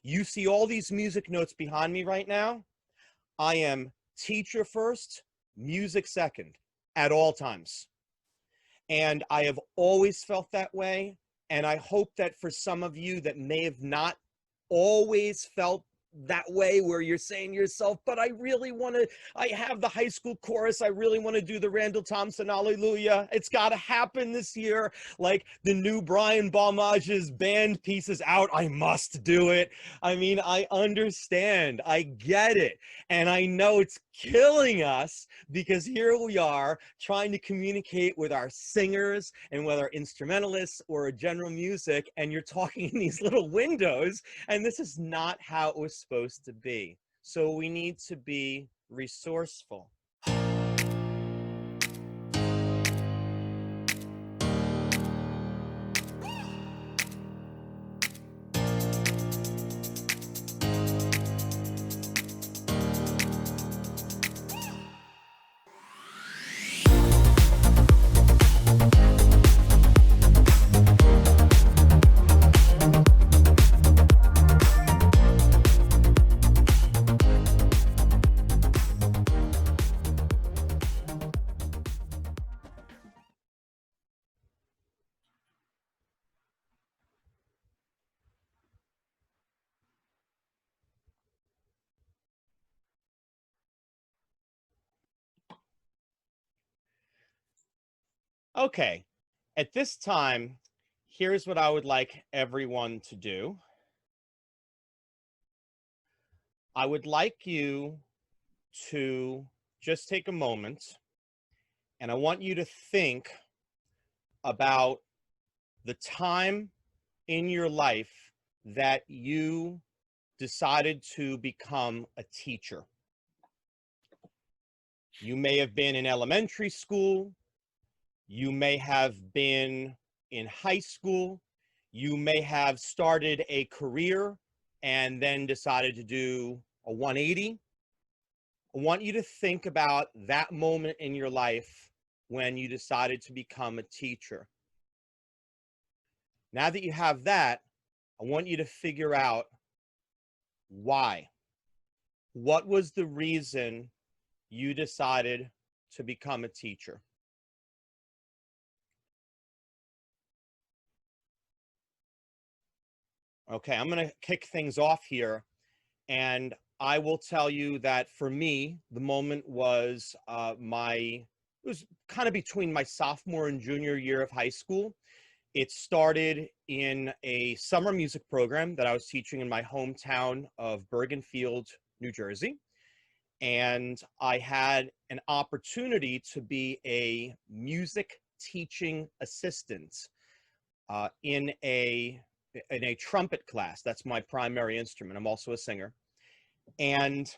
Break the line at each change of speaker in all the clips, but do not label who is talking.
You see all these music notes behind me right now. I am teacher first, music second at all times. And I have always felt that way. And I hope that for some of you that may have not always felt that way, where you're saying to yourself, but I really want to, I have the high school chorus, I really want to do the Randall Thompson Hallelujah, it's got to happen this year, like the new Brian Balmage's band piece is out, I must do it. I mean, I understand, I get it, and I know it's killing us, because here we are trying to communicate with our singers and with our instrumentalists or general music, and you're talking in these little windows, and this is not how it was supposed to be. So we need to be resourceful. Okay, at this time, here's what I would like everyone to do. I would like you to just take a moment, and I want you to think about the time in your life that you decided to become a teacher. You may have been in elementary school, you may have been in high school, you may have started a career and then decided to do a 180. I want you to think about that moment in your life when you decided to become a teacher. Now that you have that, I want you to figure out why. What was the reason you decided to become a teacher? Okay, I'm going to kick things off here, and I will tell you that for me, the moment was it was kind of between my sophomore and junior year of high school. It started in a summer music program that I was teaching in my hometown of Bergenfield, New Jersey. And I had an opportunity to be a music teaching assistant in a trumpet class. That's my primary instrument. I'm also a singer. And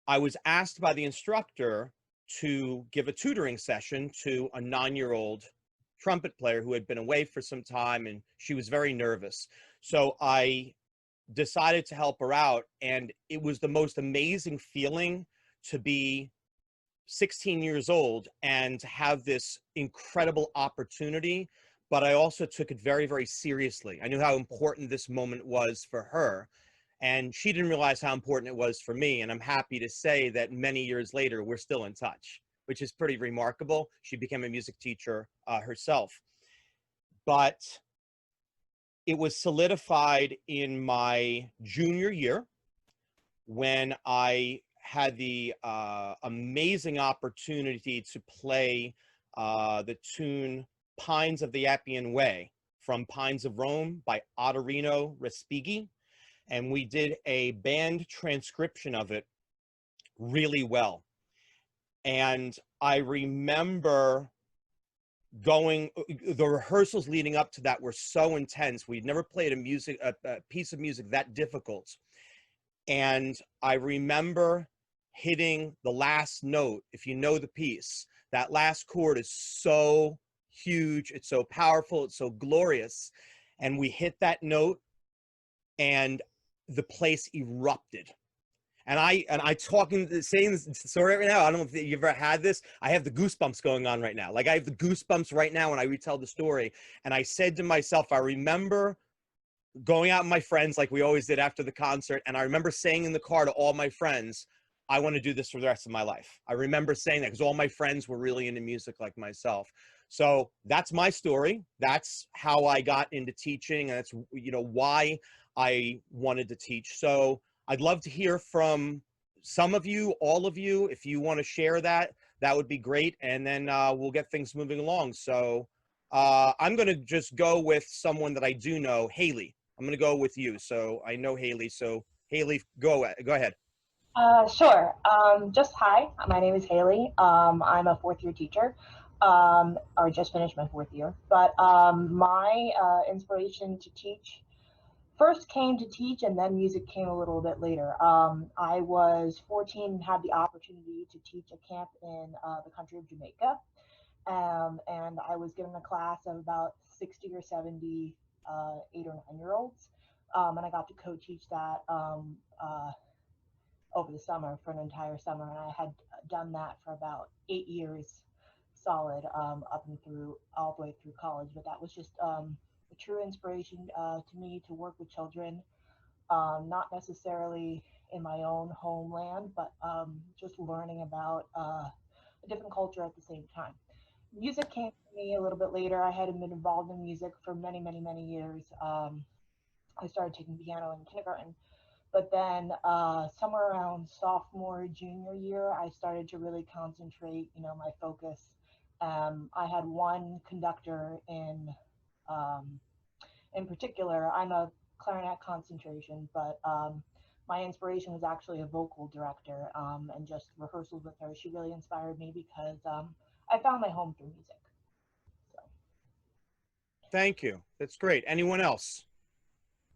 I was asked by the instructor to give a tutoring session to a 9-year-old trumpet player who had been away for some time, and she was very nervous. So I decided to help her out, and it was the most amazing feeling to be 16 years old and to have this incredible opportunity. But I also took it very, very seriously. I knew how important this moment was for her, and she didn't realize how important it was for me. And I'm happy to say that many years later, we're still in touch, which is pretty remarkable. She became a music teacher herself. But it was solidified in my junior year when I had the amazing opportunity to play the tune Pines of the Appian Way from Pines of Rome by Ottorino Respighi. And we did a band transcription of it really well. And I remember the rehearsals leading up to that were so intense. We'd never played a piece of music that difficult. And I remember hitting the last note. If you know the piece, that last chord is so huge, it's so powerful, it's so glorious. And we hit that note and the place erupted. And I saying this story right now, I don't know if you've ever had this. I have the goosebumps going on right now. Like I have the goosebumps right now when I retell the story. And I said to myself, I remember going out with my friends like we always did after the concert. And I remember saying in the car to all my friends, I want to do this for the rest of my life. I remember saying that because all my friends were really into music like myself. So that's my story. That's how I got into teaching. And that's, you know, why I wanted to teach. So I'd love to hear from some of you, all of you. If you want to share that, that would be great. And then we'll get things moving along. So I'm going to just go with someone that I do know, Haley. I'm going to go with you. So I know Haley. So Haley, go ahead.
Sure. Just hi, my name is Haley. I'm a fourth year teacher, or just finished my fourth year. But my inspiration to teach first came to teach, and then music came a little bit later. I was 14 and had the opportunity to teach a camp in the country of Jamaica. And I was given a class of about 60 or 70 8 or 9 year olds. And I got to co-teach that over the summer for an entire summer. And I had done that for about 8 years solid, up and through all the way through college. But that was just a true inspiration to me to work with children, not necessarily in my own homeland, but just learning about a different culture at the same time. Music came to me a little bit later. I had been involved in music for many, many, many years. I started taking piano in kindergarten, but then somewhere around sophomore, junior year, I started to really concentrate, my focus. I had one conductor um, in particular. I'm a clarinet concentration, but my inspiration was actually a vocal director, and just rehearsals with her. She really inspired me because I found my home through music. So.
Thank you. That's great. Anyone else?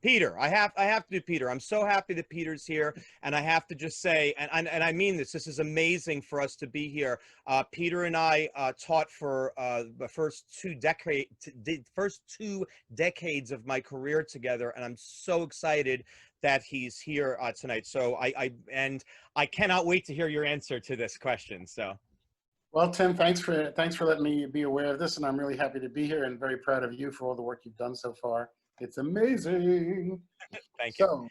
Peter, I have to do Peter. I'm so happy that Peter's here, and I have to just say, and I mean this. This is amazing for us to be here. Peter and I taught for the first 2 decades of my career together, and I'm so excited that he's here tonight. So I cannot wait to hear your answer to this question. So.
Well, Tim, thanks for letting me be aware of this, and I'm really happy to be here and very proud of you for all the work you've done so far. It's amazing.
Thank you.
So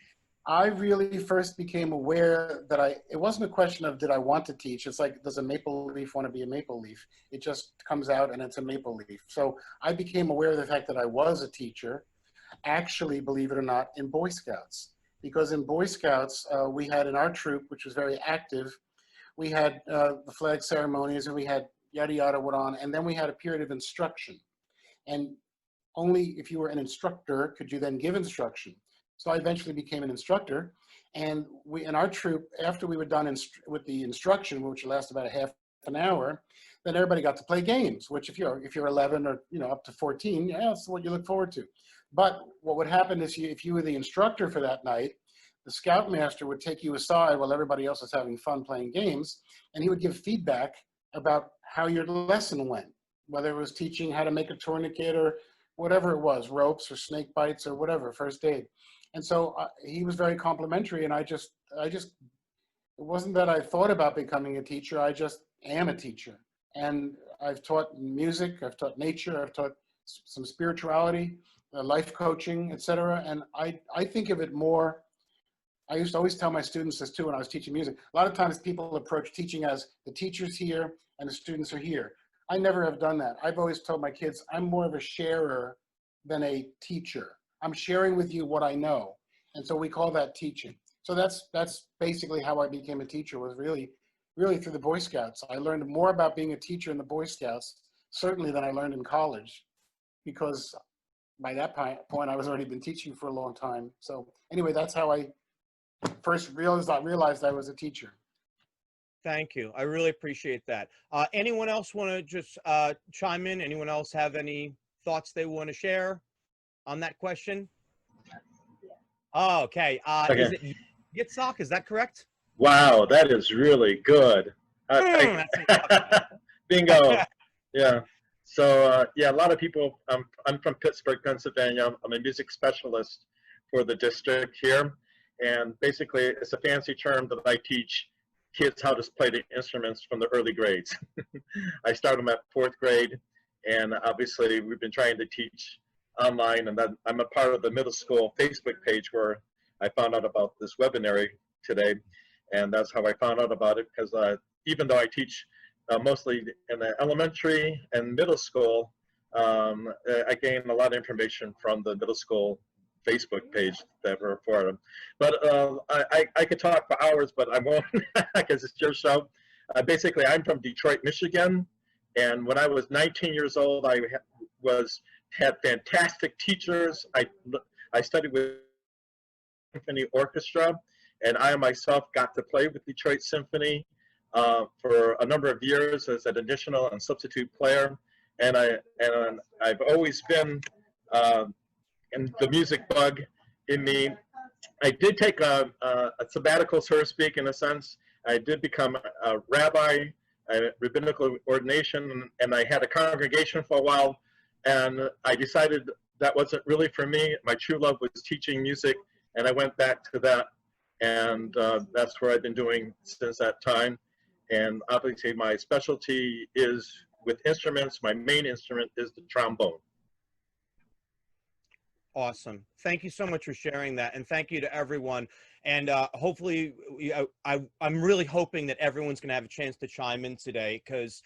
I really first became aware that it wasn't a question of did I want to teach. It's like, does a maple leaf want to be a maple leaf? It just comes out and it's a maple leaf. So I became aware of the fact that I was a teacher, actually, believe it or not, in Boy Scouts. Because in Boy Scouts, we had in our troop, which was very active, we had the flag ceremonies, and we had yada yada went on, and then we had a period of instruction. And only if you were an instructor could you then give instruction. So I eventually became an instructor, and we in our troop, after we were done with the instruction, which lasted about a half an hour, then everybody got to play games. Which if you're 11 or up to 14, yeah, that's what you look forward to. But what would happen is if you were the instructor for that night, the scoutmaster would take you aside while everybody else was having fun playing games, and he would give feedback about how your lesson went, whether it was teaching how to make a tourniquet or whatever it was, ropes or snake bites or whatever, first aid. And so he was very complimentary, and I just, it wasn't that I thought about becoming a teacher, I just am a teacher. And I've taught music, I've taught nature, I've taught some spirituality, life coaching, etc. And I think of it more, I used to always tell my students this too when I was teaching music. A lot of times people approach teaching as the teacher's here and the students are here. I never have done that. I've always told my kids I'm more of a sharer than a teacher. I'm sharing with you what I know. And so we call that teaching. So that's basically how I became a teacher, was really through the Boy Scouts. I learned more about being a teacher in the Boy Scouts, certainly, than I learned in college, because by that point I was already been teaching for a long time. So anyway, that's how I first realized I was a teacher.
Thank you. I really appreciate that. Anyone else want to just chime in? Anyone else have any thoughts they want to share on that question? Oh, okay.
Okay.
Is it Yitzhak? Is that correct?
Wow, that is really good. Bingo. Yeah. So yeah, a lot of people. I'm from Pittsburgh, Pennsylvania. I'm a music specialist for the district here, and basically it's a fancy term that I teach kids how to play the instruments from the early grades. I start them at 4th grade, and obviously we've been trying to teach online, and then I'm a part of the middle school Facebook page where I found out about this webinar today, and that's how I found out about it, because even though I teach mostly in the elementary and middle school, I gained a lot of information from the middle school Facebook page that we're for them. But I could talk for hours, but I won't because it's your show. Basically, I'm from Detroit, Michigan, and when I was 19 years old, I had fantastic teachers. I studied with Symphony Orchestra, and I myself got to play with Detroit Symphony for a number of years as an additional and substitute player. And I've always been in the music bug in me. I did take a sabbatical, so to speak, in a sense. I did become a rabbi, a rabbinical ordination, and I had a congregation for a while. And I decided that wasn't really for me. My true love was teaching music, and I went back to that. And that's what I've been doing since that time. And obviously my specialty is with instruments. My main instrument is the trombone.
Awesome. Thank you so much for sharing that. And thank you to everyone. And hopefully, I'm really hoping that everyone's going to have a chance to chime in today, because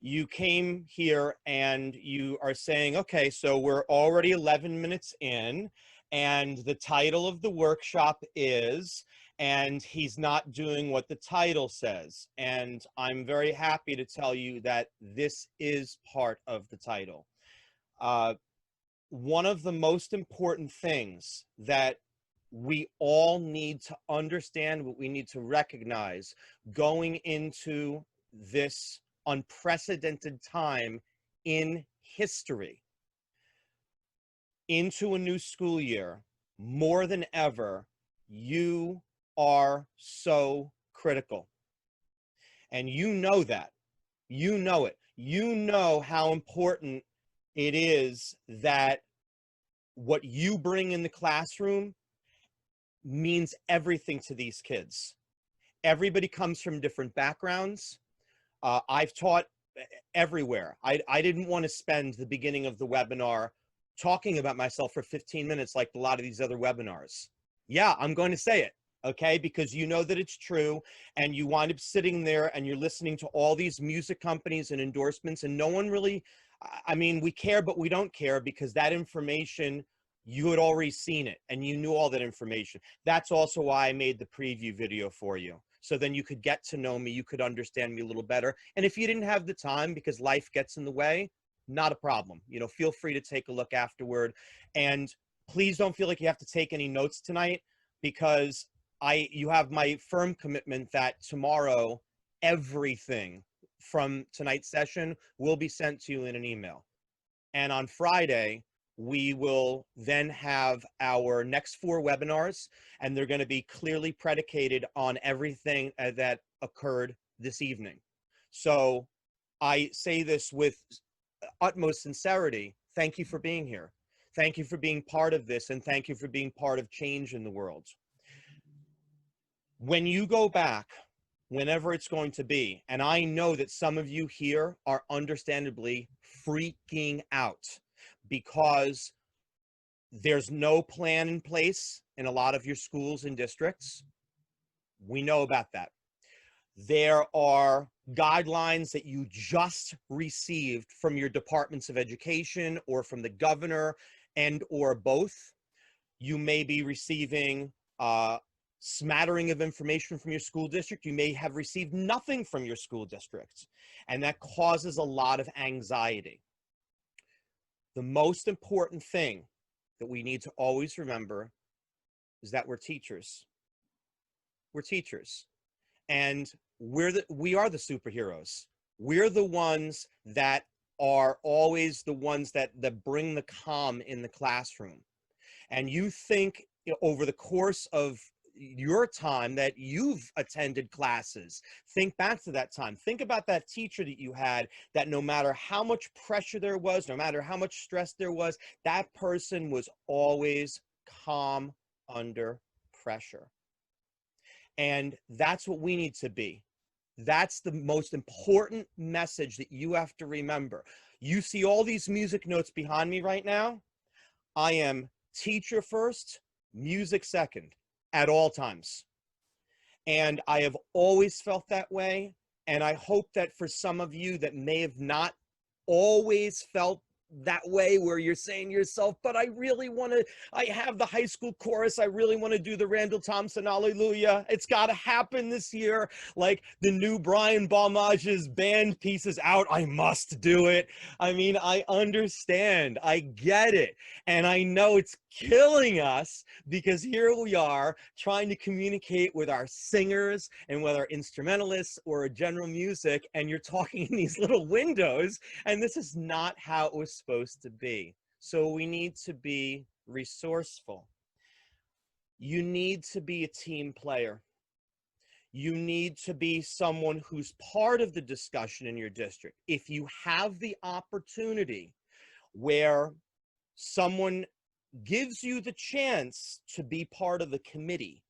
you came here and you are saying, okay, so we're already 11 minutes in, and the title of the workshop is, and he's not doing what the title says. And I'm very happy to tell you that this is part of the title. One of the most important things that we all need to understand, what we need to recognize going into this unprecedented time in history, into a new school year, more than ever, you are so critical. And you know that. You know it. You know how important it is that what you bring in the classroom means everything to these kids. Everybody comes from different backgrounds. I've taught everywhere. I didn't want to spend the beginning of the webinar talking about myself for 15 minutes like a lot of these other webinars. Yeah, I'm going to say it, okay? Because you know that it's true, and you wind up sitting there and you're listening to all these music companies and endorsements, and no one really, I mean, we care, but we don't care, because that information, you had already seen it and you knew all that information. That's also why I made the preview video for you. So then you could get to know me, you could understand me a little better. And if you didn't have the time because life gets in the way, not a problem. You know, feel free to take a look afterward. And please don't feel like you have to take any notes tonight, because you have my firm commitment that tomorrow, everything from tonight's session will be sent to you in an email. And on Friday, we will then have our next 4 webinars, and they're going to be clearly predicated on everything that occurred this evening. So I say this with utmost sincerity. Thank you for being here. Thank you for being part of this, and thank you for being part of change in the world. When you go back, whenever it's going to be, and I know that some of you here are understandably freaking out, because there's no plan in place in a lot of your schools and districts. We know about that. There are guidelines that you just received from your departments of education or from the governor, and or both. You may be receiving smattering of information from your school district. You may have received nothing from your school district, and that causes a lot of anxiety. The most important thing that we need to always remember is that we're teachers. We're teachers, and we are the superheroes. We're the ones that are always the ones that bring the calm in the classroom. And you think, you know, over the course of your time that you've attended classes, think back to that time. Think about that teacher that you had, that no matter how much pressure there was, no matter how much stress there was, that person was always calm under pressure. And that's what we need to be. That's the most important message that you have to remember. You see all these music notes behind me right now. I am teacher first, music second at all times. And I have always felt that way. And I hope that for some of you that may have not always felt that way, where you're saying to yourself, but I really want to, I have the high school chorus, I really want to do the Randall Thompson Hallelujah, it's got to happen this year, like the new Brian Balmage's band piece is out, I must do it. I mean, I understand, I get it, and I know it's killing us, because here we are trying to communicate with our singers and with our instrumentalists or general music, and you're talking in these little windows, and this is not how it was supposed to be. So we need to be resourceful. You need to be a team player. You need to be someone who's part of the discussion in your district. If you have the opportunity where someone gives you the chance to be part of the committee,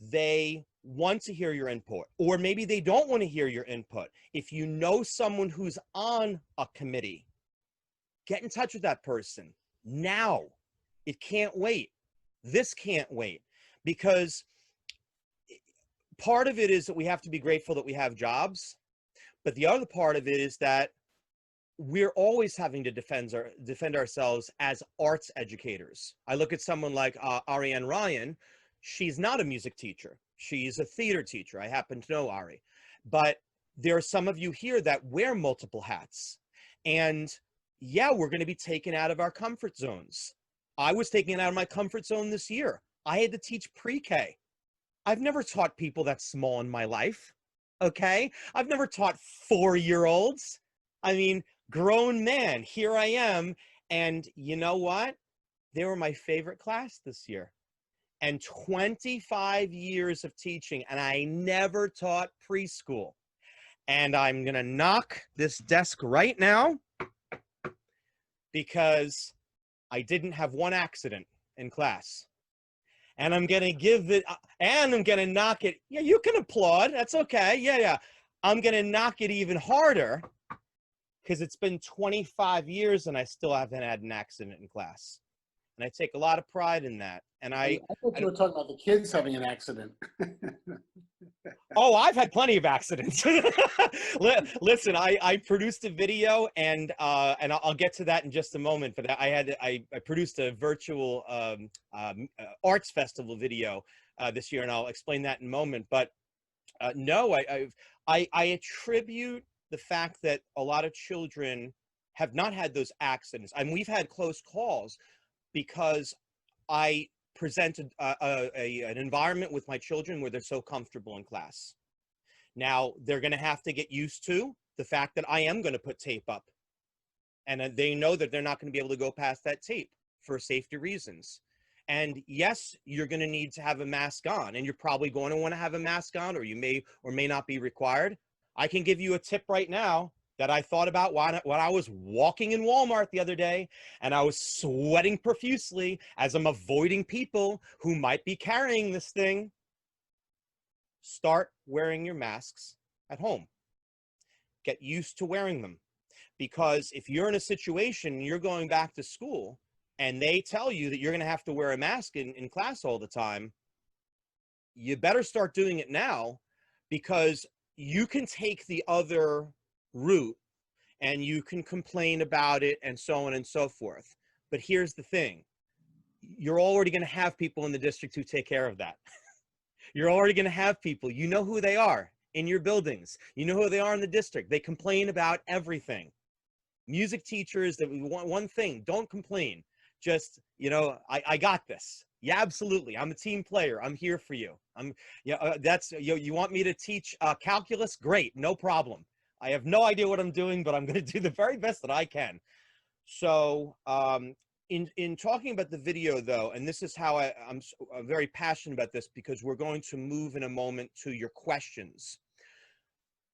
they want to hear your input, or maybe they don't want to hear your input. If you know someone who's on a committee, get in touch with that person now. It can't wait. This can't wait, because part of it is that we have to be grateful that we have jobs, but the other part of it is that we're always having to defend ourselves as arts educators. I look at someone like Ariane Ryan. She's not a music teacher. She's a theater teacher. I happen to know Ari. But there are some of you here that wear multiple hats. And yeah, we're going to be taken out of our comfort zones. I was taken out of my comfort zone this year. I had to teach pre-K. I've never taught people that small in my life. Okay? I've never taught 4-year-olds. I mean, grown man, here I am. And you know what? They were my favorite class this year. And 25 years of teaching, and I never taught preschool. And I'm going to knock this desk right now, because I didn't have one accident in class. And I'm going to give it, and I'm going to knock it. Yeah, you can applaud. That's okay. Yeah. I'm going to knock it even harder, because it's been 25 years and I still haven't had an accident in class. And I take a lot of pride in that. And
I thought you were talking about the kids having an accident.
Oh, I've had plenty of accidents. Listen, I produced a video, and I'll get to that in just a moment. But I produced a virtual arts festival video this year, and I'll explain that in a moment. But no, I attribute the fact that a lot of children have not had those accidents. I mean, we've had close calls because I presented an environment with my children where they're so comfortable in class. Now, they're going to have to get used to the fact that I am going to put tape up. And they know that they're not going to be able to go past that tape for safety reasons. And yes, you're going to need to have a mask on, and you're probably going to want to have a mask on, or you may or may not be required. I can give you a tip right now that I thought about when I was walking in Walmart the other day, and I was sweating profusely as I'm avoiding people who might be carrying this thing. Start wearing your masks at home. Get used to wearing them. Because if you're in a situation, you're going back to school, and they tell you that you're going to have to wear a mask in class all the time, you better start doing it now, because you can take the other route and you can complain about it and so on and so forth. But here's the thing. You're already going to have people in the district who take care of that. You're already going to have people, you know who they are in your buildings. You know who they are in the district. They complain about everything. Music teachers, that one thing, don't complain. Just, you know, I got this. Yeah, absolutely. I'm a team player. I'm here for you. That's, you want me to teach calculus? Great, no problem. I have no idea what I'm doing, but I'm going to do the very best that I can. So in talking about the video, though, and this is how I'm very passionate about this, because we're going to move in a moment to your questions.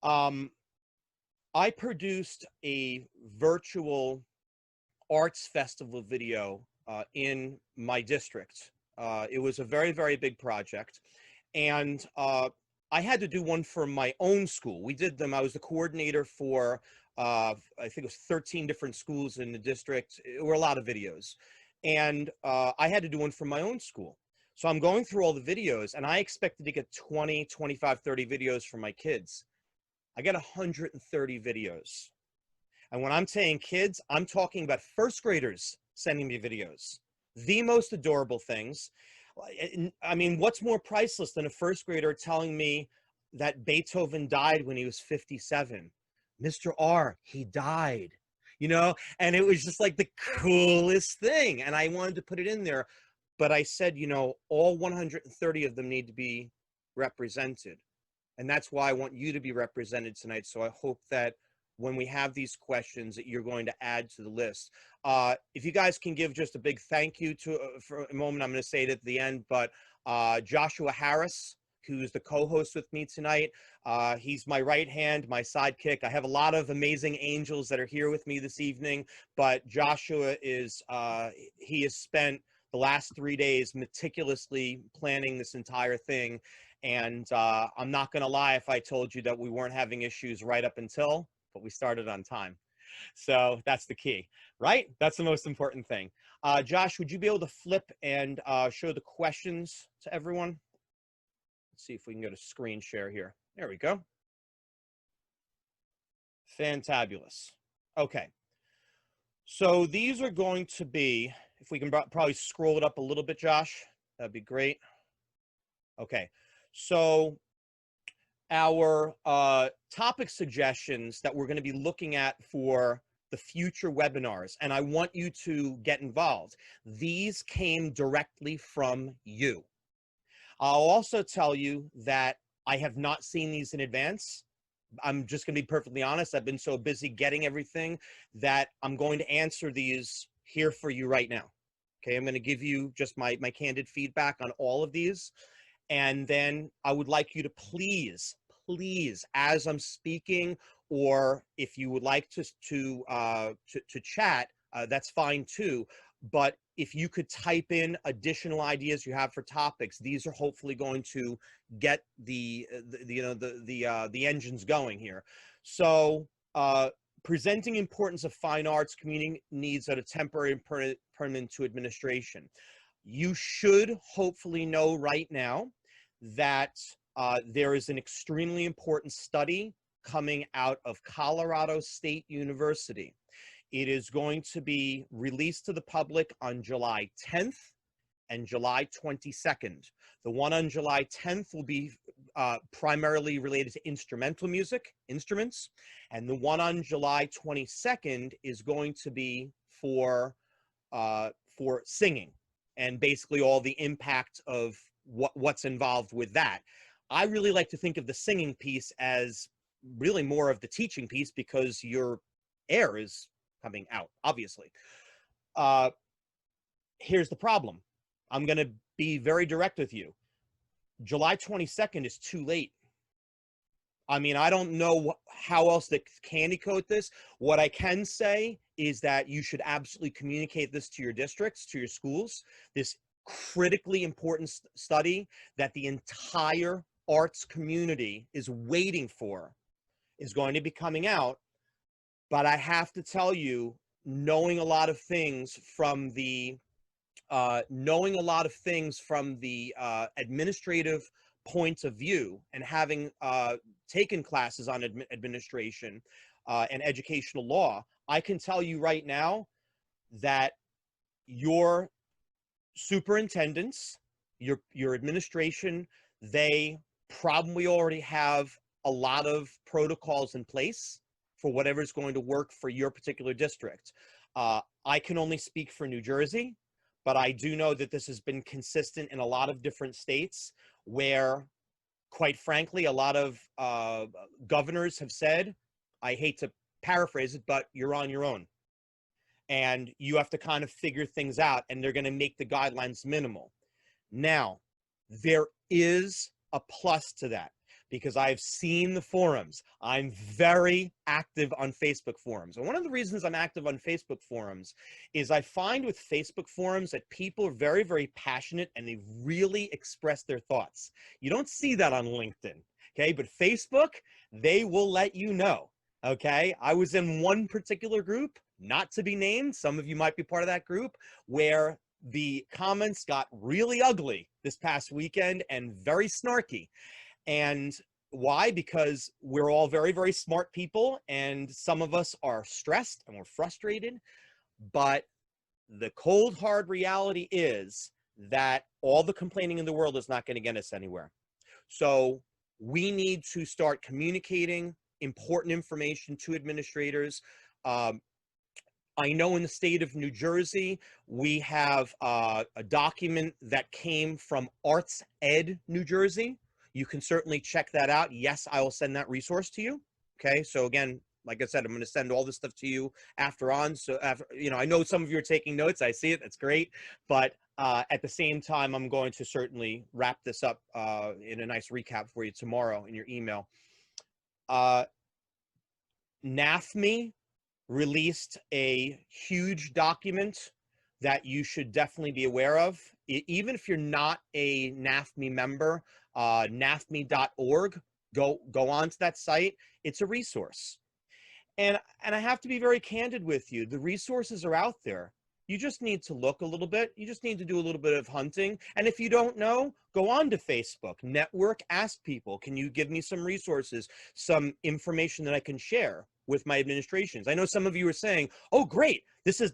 I produced a virtual arts festival video in my district. It was a very, very big project. And I had to do one for my own school. We did them. I was the coordinator for, I think it was 13 different schools in the district. There were a lot of videos. And I had to do one for my own school. So I'm going through all the videos, and I expected to get 20, 25, 30 videos for my kids. I got 130 videos. And when I'm saying kids, I'm talking about first graders sending me videos. The most adorable things. I mean, what's more priceless than a first grader telling me that Beethoven died when he was 57? Mr. R, he died, you know? And it was just like the coolest thing. And I wanted to put it in there. But I said, you know, all 130 of them need to be represented. And that's why I want you to be represented tonight. So I hope that when we have these questions that you're going to add to the list. If you guys can give just a big thank you to, for a moment, I'm going to say it at the end, but Joshua Harris, who's the co-host with me tonight. He's my right hand, my sidekick. I have a lot of amazing angels that are here with me this evening, but Joshua is, he has spent the last 3 days meticulously planning this entire thing. And I'm not going to lie if I told you that we weren't having issues right up until, but we started on time. So that's the key, right? That's the most important thing. Josh, would you be able to flip and show the questions to everyone? Let's see if we can go to screen share here. There we go. Fantabulous. Okay. So these are going to be, if we can probably scroll it up a little bit, Josh, that'd be great. Okay. So our topic suggestions that we're going to be looking at for the future webinars, and I want you to get involved. These came directly from you. I'll also tell you that I have not seen these in advance. I'm just going to be perfectly honest. I've been so busy getting everything that I'm going to answer these here for you right now. Okay, I'm going to give you just my candid feedback on all of these. And then I would like you to please, as I'm speaking, or if you would like to chat, that's fine too. But if you could type in additional ideas you have for topics, these are hopefully going to get the engines going here. So presenting importance of fine arts community needs that are temporary and permanent to administration. You should hopefully know right now that there is an extremely important study coming out of Colorado State University. It is going to be released to the public on July 10th and July 22nd. The one on July 10th will be primarily related to instrumental music, instruments, and the one on July 22nd is going to be for singing and basically all the impact of what's involved with that. I really like to think of the singing piece as really more of the teaching piece because your air is coming out, obviously. Here's the problem. I'm going to be very direct with you. July 22nd is too late. I mean, I don't know how else to candy coat this. What I can say is that you should absolutely communicate this to your districts, to your schools. This critically important study that the entire arts community is waiting for is going to be coming out. But I have to tell you, knowing a lot of things from the administrative points of view and having taken classes on administration and educational law, I can tell you right now that your superintendents, your administration, they probably already have a lot of protocols in place for whatever is going to work for your particular district. I can only speak for New Jersey, but I do know that this has been consistent in a lot of different states where, quite frankly, a lot of governors have said, I hate to paraphrase it, but you're on your own. And you have to kind of figure things out, and they're going to make the guidelines minimal. Now, there is a plus to that because I've seen the forums. I'm very active on Facebook forums. And one of the reasons I'm active on Facebook forums is I find with Facebook forums that people are very, very passionate and they really express their thoughts. You don't see that on LinkedIn, okay? But Facebook, they will let you know, okay? I was in one particular group. not to be named, some of you might be part of that group, where the comments got really ugly this past weekend and very snarky. And why? Because we're all very, very smart people, and some of us are stressed and we're frustrated. But the cold, hard reality is that all the complaining in the world is not going to get us anywhere. So we need to start communicating important information to administrators. I know in the state of New Jersey, we have a document that came from Arts Ed New Jersey. You can certainly check that out. Yes, I will send that resource to you. Okay, so again, like I said, I'm going to send all this stuff to you after on. So, I know some of you are taking notes. I see it. That's great. But at the same time, I'm going to certainly wrap this up in a nice recap for you tomorrow in your email. NAFME released a huge document that you should definitely be aware of. Even if you're not a NAFME member, nafme.org, go onto that site. It's a resource. And I have to be very candid with you. The resources are out there. You just need to look a little bit. You just need to do a little bit of hunting. And if you don't know, go on to Facebook, network, ask people, can you give me some resources, some information that I can share with my administrations? I know some of you are saying, oh, great, this is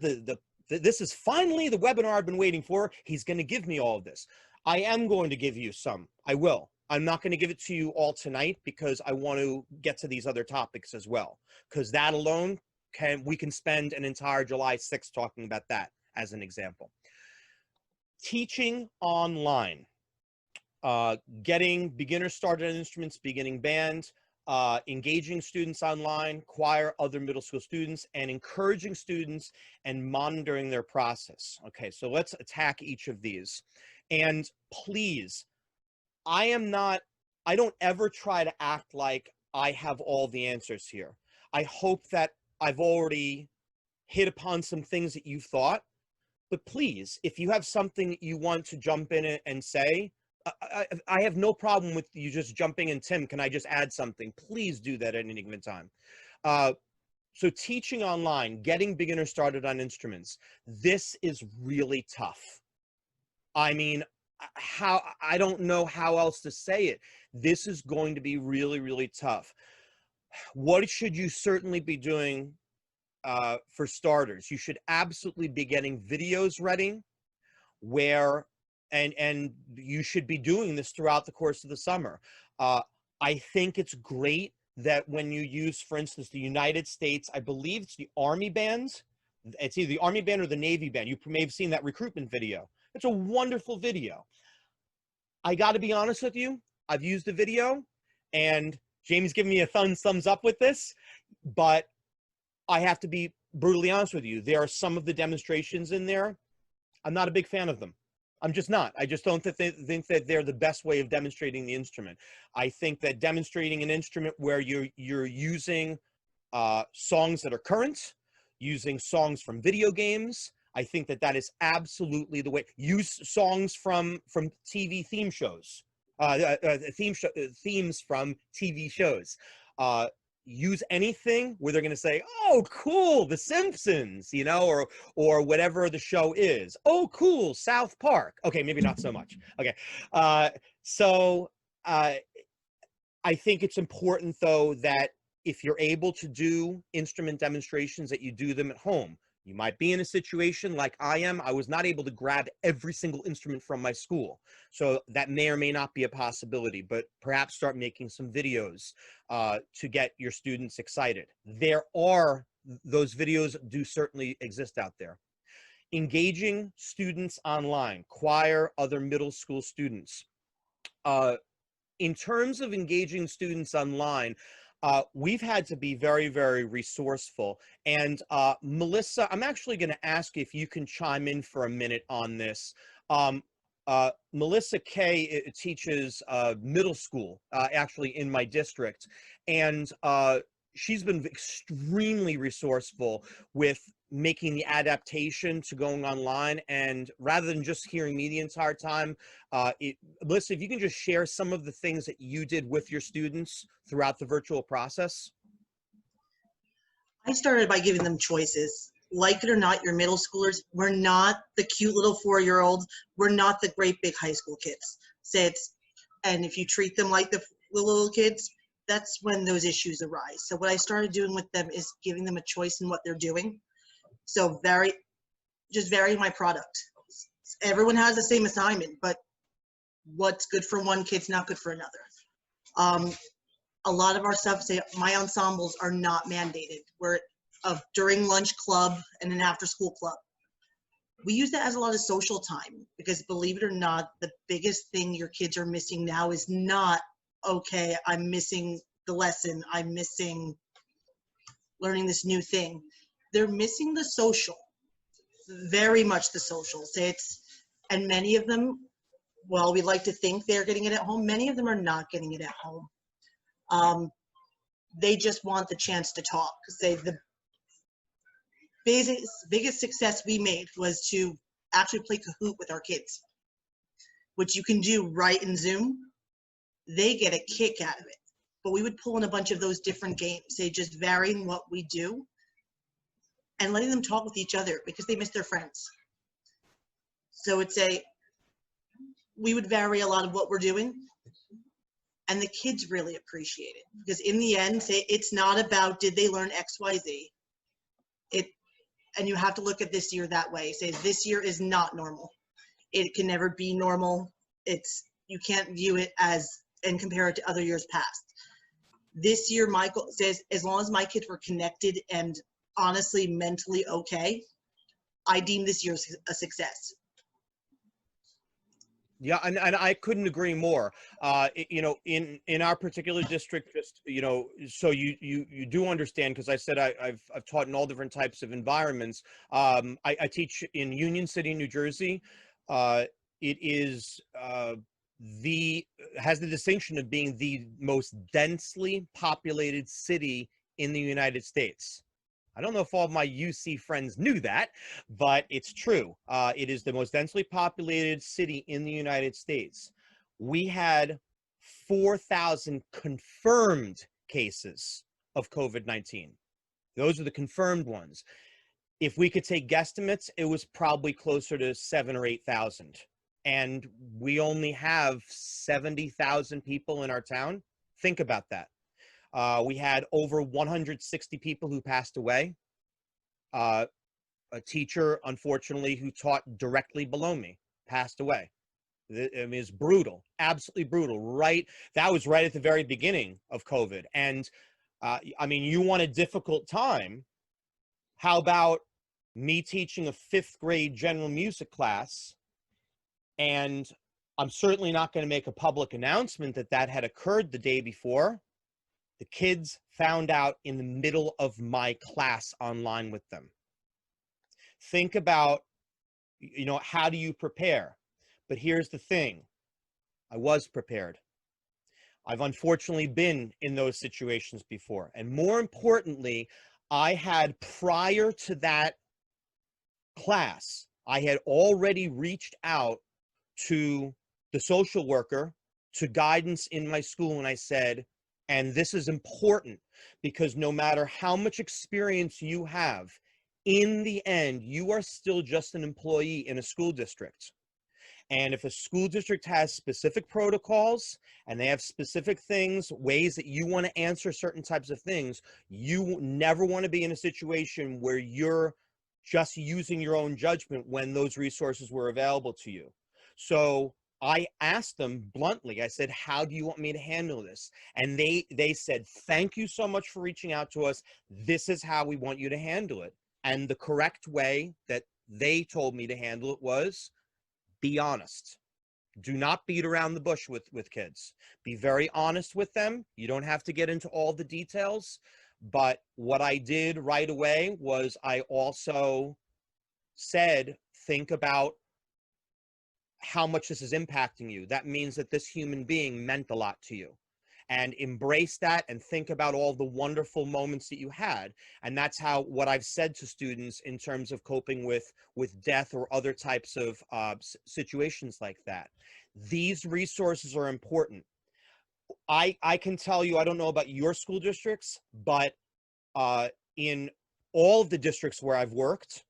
this is finally the webinar I've been waiting for. He's going to give me all of this. I am going to give you some. I will. I'm not going to give it to you all tonight because I want to get to these other topics as well, because that alone, we can spend an entire July 6th talking about that as an example. Teaching online, getting beginners started on instruments, beginning band, engaging students online, choir, other middle school students, and encouraging students and monitoring their process. Okay, so let's attack each of these. And please, I don't ever try to act like I have all the answers here. I hope that I've already hit upon some things that you've thought, but please, if you have something that you want to jump in and say, I have no problem with you just jumping in. Tim, can I just add something? Please do that at any given time. So teaching online, getting beginners started on instruments, this is really tough. I mean, I don't know how else to say it. This is going to be really, really tough. What should you certainly be doing for starters? You should absolutely be getting videos ready where, and you should be doing this throughout the course of the summer. I think it's great that when you use, for instance, the United States, I believe it's the Army Band. It's either the Army Band or the Navy Band. You may have seen that recruitment video. It's a wonderful video. I got to be honest with you. I've used the video, and Jamie's giving me a thumbs up with this, but I have to be brutally honest with you. There are some of the demonstrations in there. I'm not a big fan of them. I'm just not. I just don't think that they're the best way of demonstrating the instrument. I think that demonstrating an instrument where you're using songs that are current, using songs from video games, I think that is absolutely the way. Use songs from TV theme shows, themes from TV shows. Use anything where they're going to say, "Oh, cool, The Simpsons," or whatever the show is. "Oh, cool, South Park." Okay, maybe not so much. Okay, so I think it's important though that if you're able to do instrument demonstrations, that you do them at home. You might be in a situation like I am. I was not able to grab every single instrument from my school. So that may or may not be a possibility, but perhaps start making some videos to get your students excited. Those videos do certainly exist out there. Engaging students online, choir, other middle school students. In terms of engaging students online, we've had to be very, very resourceful. And Melissa, I'm actually going to ask if you can chime in for a minute on this. Melissa Kay teaches middle school, actually in my district. And she's been extremely resourceful with making the adaptation to going online. And rather than just hearing me the entire time, Melissa, if you can just share some of the things that you did with your students throughout the virtual process.
I started by giving them choices. like it or not, your middle schoolers, we're not the cute little 4-year-olds. We're not the great big high school kids. And if you treat them like the little kids, that's when those issues arise. So what I started doing with them is giving them a choice in what they're doing. So just vary my product. Everyone has the same assignment, but what's good for one kid's not good for another. A lot of our stuff, say my ensembles are not mandated. We're during lunch club and an after school club. We use that as a lot of social time because, believe it or not, the biggest thing your kids are missing now is not, okay, I'm missing the lesson, I'm missing learning this new thing. They're missing the social, very much the social. And many of them, well, we like to think they're getting it at home. Many of them are not getting it at home. They just want the chance to talk. The biggest success we made was to actually play Kahoot with our kids, which you can do right in Zoom. They get a kick out of it. But we would pull in a bunch of those different games, just varying what we do and letting them talk with each other because they miss their friends. So we would vary a lot of what we're doing, and the kids really appreciate it because in the end, it's not about did they learn X, Y, Z. And you have to look at this year that way. This year is not normal. It can never be normal. You can't view it and compare it to other years past. This year, Michael says, as long as my kids were connected and honestly mentally okay, I deem this year a success.
Yeah, and I couldn't agree more. In our particular district, just so you do understand, because I said I've taught in all different types of environments. I teach in Union City, New Jersey. It is has the distinction of being the most densely populated city in the United States. I don't know if all of my UC friends knew that, but it's true. It is the most densely populated city in the United States. We had 4,000 confirmed cases of COVID-19. Those are the confirmed ones. If we could take guesstimates, it was probably closer to 7,000 or 8,000. And we only have 70,000 people in our town. Think about that. We had over 160 people who passed away. A teacher, unfortunately, who taught directly below me passed away. I mean, it's brutal, absolutely brutal. That was right at the very beginning of COVID. And I mean, you want a difficult time. How about me teaching a 5th grade general music class? And I'm certainly not going to make a public announcement that had occurred the day before. The kids found out in the middle of my class online with them. Think about, how do you prepare? But here's the thing. I was prepared. I've unfortunately been in those situations before. And more importantly, I had, prior to that class, I had already reached out to the social worker, to guidance in my school, and I said, and this is important because no matter how much experience you have, in the end, you are still just an employee in a school district. And if a school district has specific protocols and they have specific things, ways that you want to answer certain types of things, you never want to be in a situation where you're just using your own judgment when those resources were available to you. So I asked them bluntly, I said, how do you want me to handle this? And they said, thank you so much for reaching out to us. This is how we want you to handle it. And the correct way that they told me to handle it was, be honest. Do not beat around the bush with kids. Be very honest with them. You don't have to get into all the details. But what I did right away was I also said, think about how much this is impacting you. That means that this human being meant a lot to you. And embrace that and think about all the wonderful moments that you had. And that's what I've said to students in terms of coping with death or other types of situations like that. These resources are important. I can tell you, I don't know about your school districts, but in all of the districts where I've worked,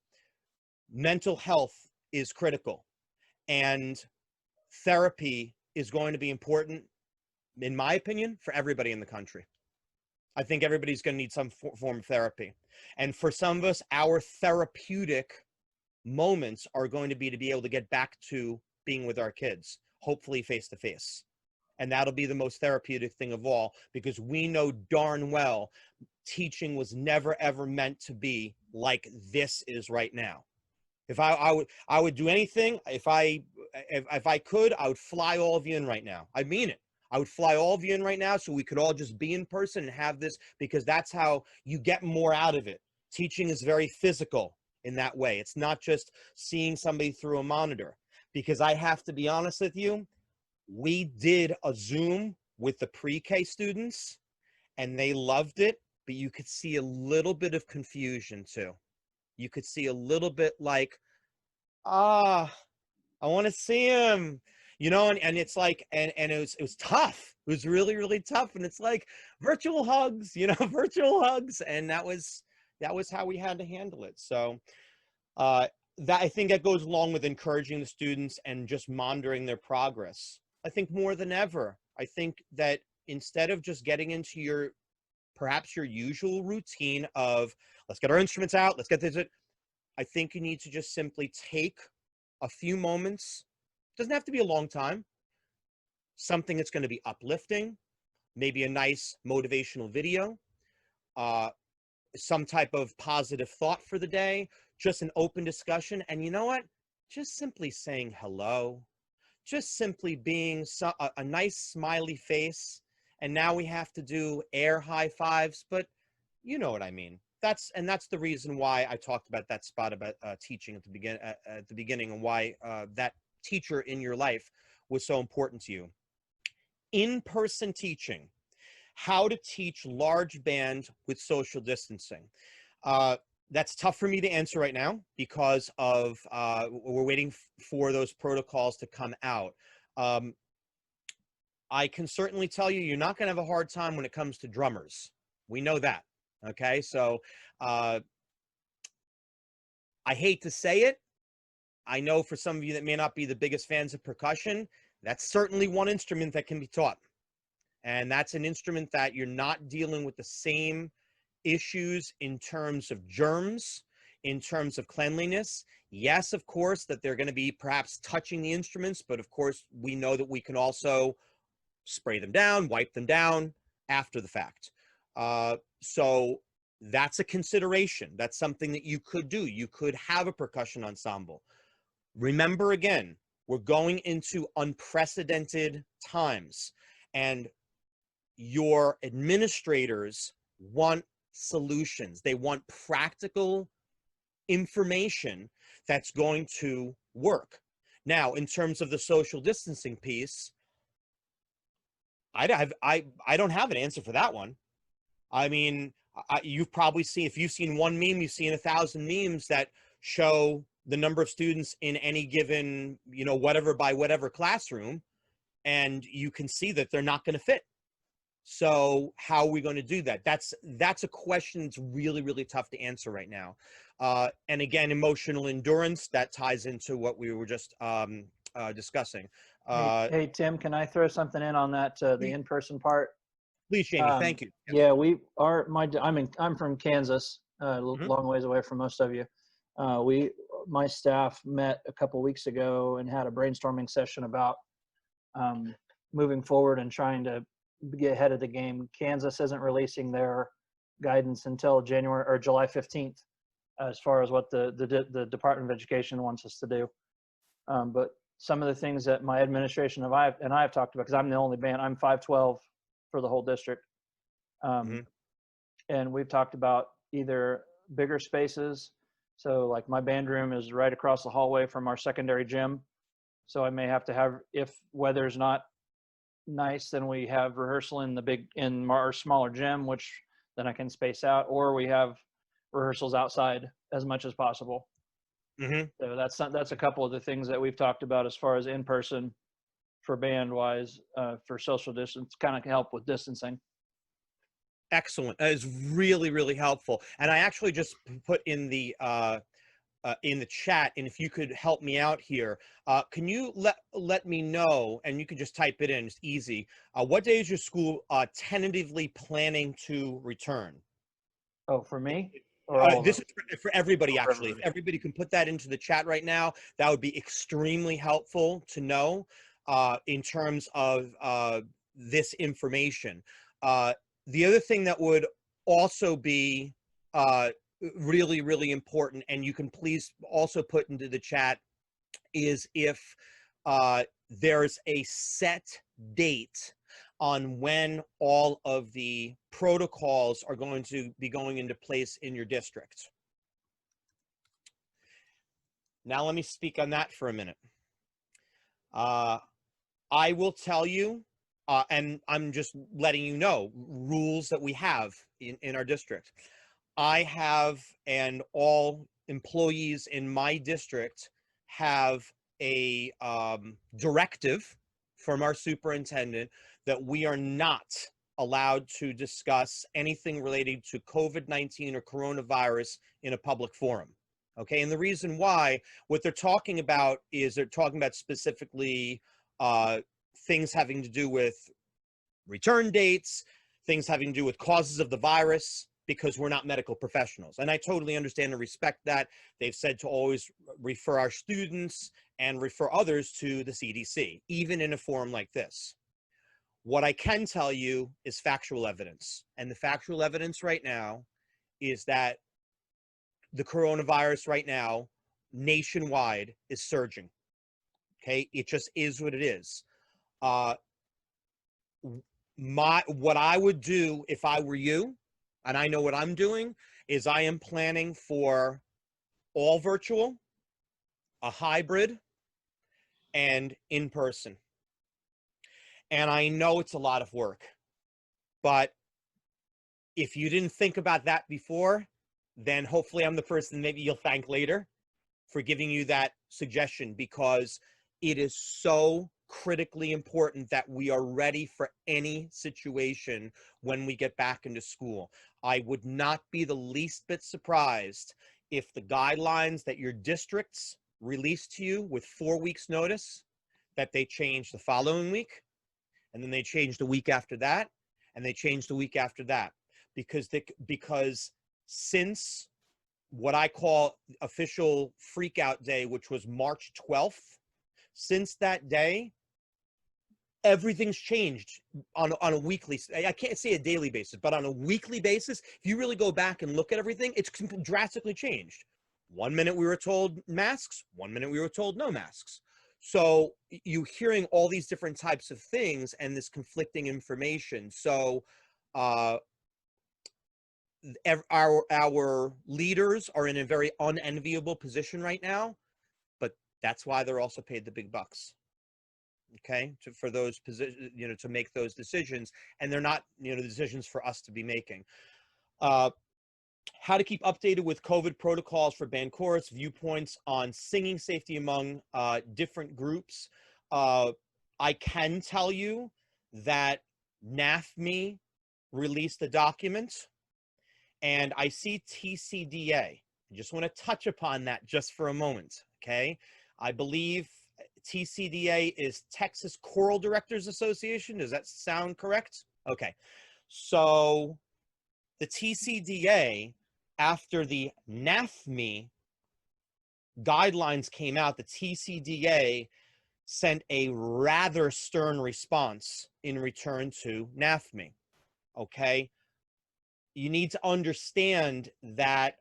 mental health is critical, and therapy is going to be important, in my opinion, for everybody in the country. I think everybody's going to need some form of therapy. And for some of us, our therapeutic moments are going to be able to get back to being with our kids, hopefully face to face. And that'll be the most therapeutic thing of all, because we know darn well teaching was never ever meant to be like this is right now. If I would do anything, if I could, I would fly all of you in right now. I mean it. I would fly all of you in right now so we could all just be in person and have this, because that's how you get more out of it. Teaching is very physical in that way. It's not just seeing somebody through a monitor, because I have to be honest with you, we did a Zoom with the pre-K students and they loved it, but you could see a little bit of confusion too. You could see a little bit like, I want to see him, you know, and it's like, and it was tough. It was really, really tough. And it's like virtual hugs, you know, virtual hugs. And that was how we had to handle it. So that, I think that goes along with encouraging the students and just monitoring their progress. I think more than ever, I think that instead of just getting into perhaps your usual routine of let's get our instruments out, let's get this, I think you need to just simply take a few moments. Doesn't have to be a long time. Something that's going to be uplifting, maybe a nice motivational video, some type of positive thought for the day, just an open discussion. And you know what? Just simply saying hello, just simply being a nice smiley face. And now we have to do air high fives, but you know what I mean. That's the reason why I talked about that spot about teaching at the beginning, and why that teacher in your life was so important to you. In-person teaching, how to teach large band with social distancing. That's tough for me to answer right now because of we're waiting for those protocols to come out. I can certainly tell you, you're not going to have a hard time when it comes to drummers. We know that. Okay, so I hate to say it. I know for some of you that may not be the biggest fans of percussion, that's certainly one instrument that can be taught. And that's an instrument that you're not dealing with the same issues in terms of germs, in terms of cleanliness. Yes, of course, that they're going to be perhaps touching the instruments, but of course, we know that we can also spray them down, wipe them down after the fact. So that's a consideration. That's something that you could do. You could have a percussion ensemble. Remember, again, we're going into unprecedented times, and your administrators want solutions. They want practical information that's going to work. Now, in terms of the social distancing piece, I don't have an answer for that one. I mean, you've probably seen, if you've seen one meme, you've seen 1,000 memes that show the number of students in any given, you know, whatever by whatever classroom, and you can see that they're not going to fit. So how are we going to do that? That's a question that's really, really tough to answer right now. And again, emotional endurance, that ties into what we were just discussing.
Hey, Tim, can I throw something in on that, the in-person part?
Please, Jamie, thank you.
Yeah, I'm from Kansas, long ways away from most of you. My staff met a couple weeks ago and had a brainstorming session about moving forward and trying to get ahead of the game. Kansas isn't releasing their guidance until January or July 15th, as far as what the Department of Education wants us to do. But some of the things that my administration and I have talked about, because I'm the only band, I'm 512 for the whole district. And we've talked about either bigger spaces. So like my band room is right across the hallway from our secondary gym. So I may have to have, if weather's not nice, then we have rehearsal in our smaller gym, which then I can space out, or we have rehearsals outside as much as possible. So that's a couple of the things that we've talked about as far as in person for band wise, for social distance, kind of help with distancing.
Excellent. That is really, really helpful. And I actually just put in the chat, and if you could help me out here, can you let me know, and you can just type it in, it's easy. What day is your school tentatively planning to return?
Oh, for me? Or all of
This
us?
is for everybody,
For
actually. If
everybody.
everybody can put that into the chat right now, that would be extremely helpful to know in terms of this information. The other thing that would also be really, really important, and you can please also put into the chat, is if there's a set date on when all of the protocols are going to be going into place in your district. Now let me speak on that for a minute. I will tell you, and I'm just letting you know, rules that we have in our district. I have, and all employees in my district have a directive from our superintendent that we are not allowed to discuss anything related to COVID-19 or coronavirus in a public forum. Okay, and the reason why, what they're talking about is they're talking about specifically things having to do with return dates, things having to do with causes of the virus, because we're not medical professionals. And I totally understand and respect that. They've said to always refer our students and refer others to the CDC, even in a forum like this. What I can tell you is factual evidence. And the factual evidence right now is that the coronavirus right now, nationwide, is surging. Okay, it just is what it is. What I would do if I were you, and I know what I'm doing, is I am planning for all virtual, a hybrid, and in person. And I know it's a lot of work, but if you didn't think about that before, then hopefully I'm the person maybe you'll thank later for giving you that suggestion, because it is so critically important that we are ready for any situation when we get back into school. I would not be the least bit surprised if the guidelines that your districts release to you with 4 weeks notice, that they change the following week, and then they change the week after that, and they change the week after that, because since what I call official freakout day, which was March 12th, since that day, everything's changed on a weekly, I can't say a daily basis, but on a weekly basis, if you really go back and look at everything, it's drastically changed. 1 minute we were told masks, 1 minute we were told no masks. So you're hearing all these different types of things and this conflicting information. So our leaders are in a very unenviable position right now, but that's why they're also paid the big bucks. Okay, for those positions, to make those decisions, and they're not, decisions for us to be making. How to keep updated with COVID protocols for band chorus, viewpoints on singing safety among different groups. I can tell you that NAFME released a document, and I see TCDA. I just want to touch upon that just for a moment, okay? I believe TCDA is Texas Choral Directors Association. Does that sound correct? Okay. So the TCDA, after the NAFME guidelines came out, the TCDA sent a rather stern response in return to NAFME, okay? You need to understand that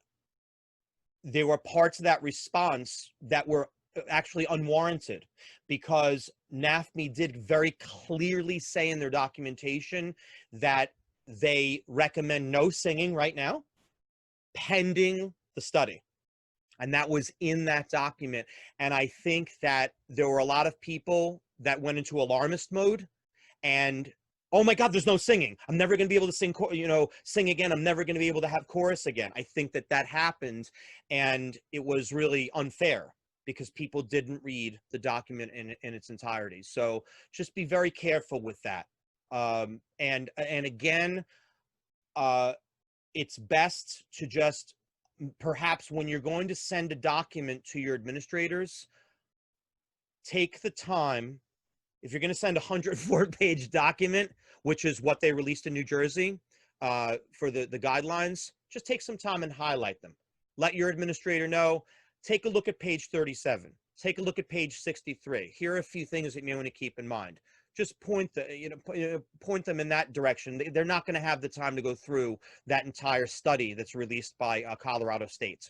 there were parts of that response that were actually unwarranted, because NAFME did very clearly say in their documentation that they recommend no singing right now, pending the study. And that was in that document. And I think that there were a lot of people that went into alarmist mode and, oh my God, there's no singing. I'm never going to be able to sing, sing again. I'm never going to be able to have chorus again. I think that happened, and it was really unfair because people didn't read the document in its entirety. So just be very careful with that. And again, it's best to just, perhaps when you're going to send a document to your administrators, take the time. If you're going to send a 104-page document, which is what they released in New Jersey for the guidelines, just take some time and highlight them. Let your administrator know. Take a look at page 37. Take a look at page 63. Here are a few things that you want to keep in mind. Just point them in that direction. They're not going to have the time to go through that entire study that's released by Colorado State.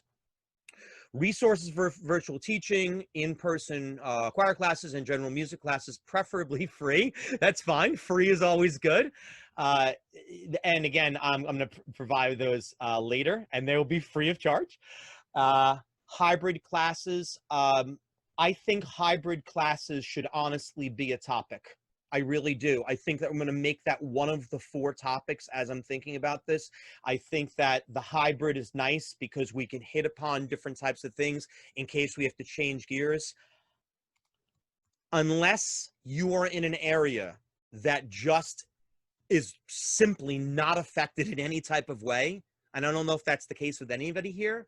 Resources for virtual teaching, in-person choir classes, and general music classes, preferably free. That's fine. Free is always good. And again, I'm going to provide those later, and they will be free of charge. Hybrid classes. I think hybrid classes should honestly be a topic. I really do. I think that I'm going to make that one of the 4 topics as I'm thinking about this. I think that the hybrid is nice because we can hit upon different types of things in case we have to change gears. Unless you are in an area that just is simply not affected in any type of way, and I don't know if that's the case with anybody here,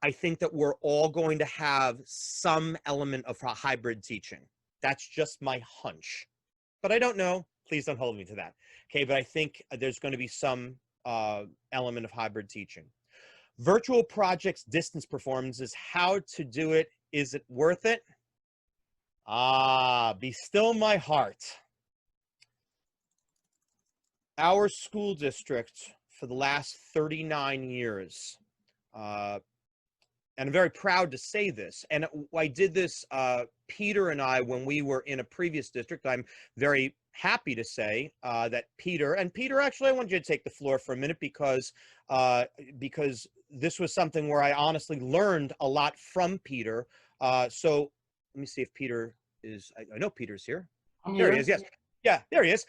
I think that we're all going to have some element of hybrid teaching. That's just my hunch, but I don't know. Please don't hold me to that. Okay, but I think there's going to be some element of hybrid teaching. Virtual projects, distance performances, how to do it. Is it worth it? Be still my heart. Our school district for the last 39 years, and I'm very proud to say this, and I did this, Peter and I, when we were in a previous district. I'm very happy to say that Peter, actually, I want you to take the floor for a minute because this was something where I honestly learned a lot from Peter. So let me see if Peter is, I know Peter's here.
I'm
There
here.
he is, yes. Yeah, there he is.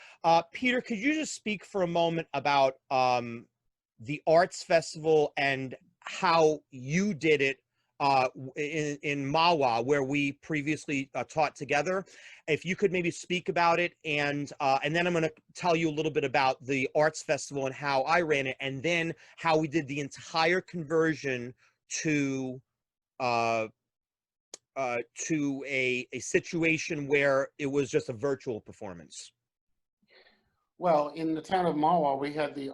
Peter, could you just speak for a moment about the Arts Festival and how you did it in Mawa, where we previously taught together? If you could maybe speak about it, and then I'm going to tell you a little bit about the Arts Festival and how I ran it, and then how we did the entire conversion to a situation where it was just a virtual performance.
Well, in the town of Mawa, we had the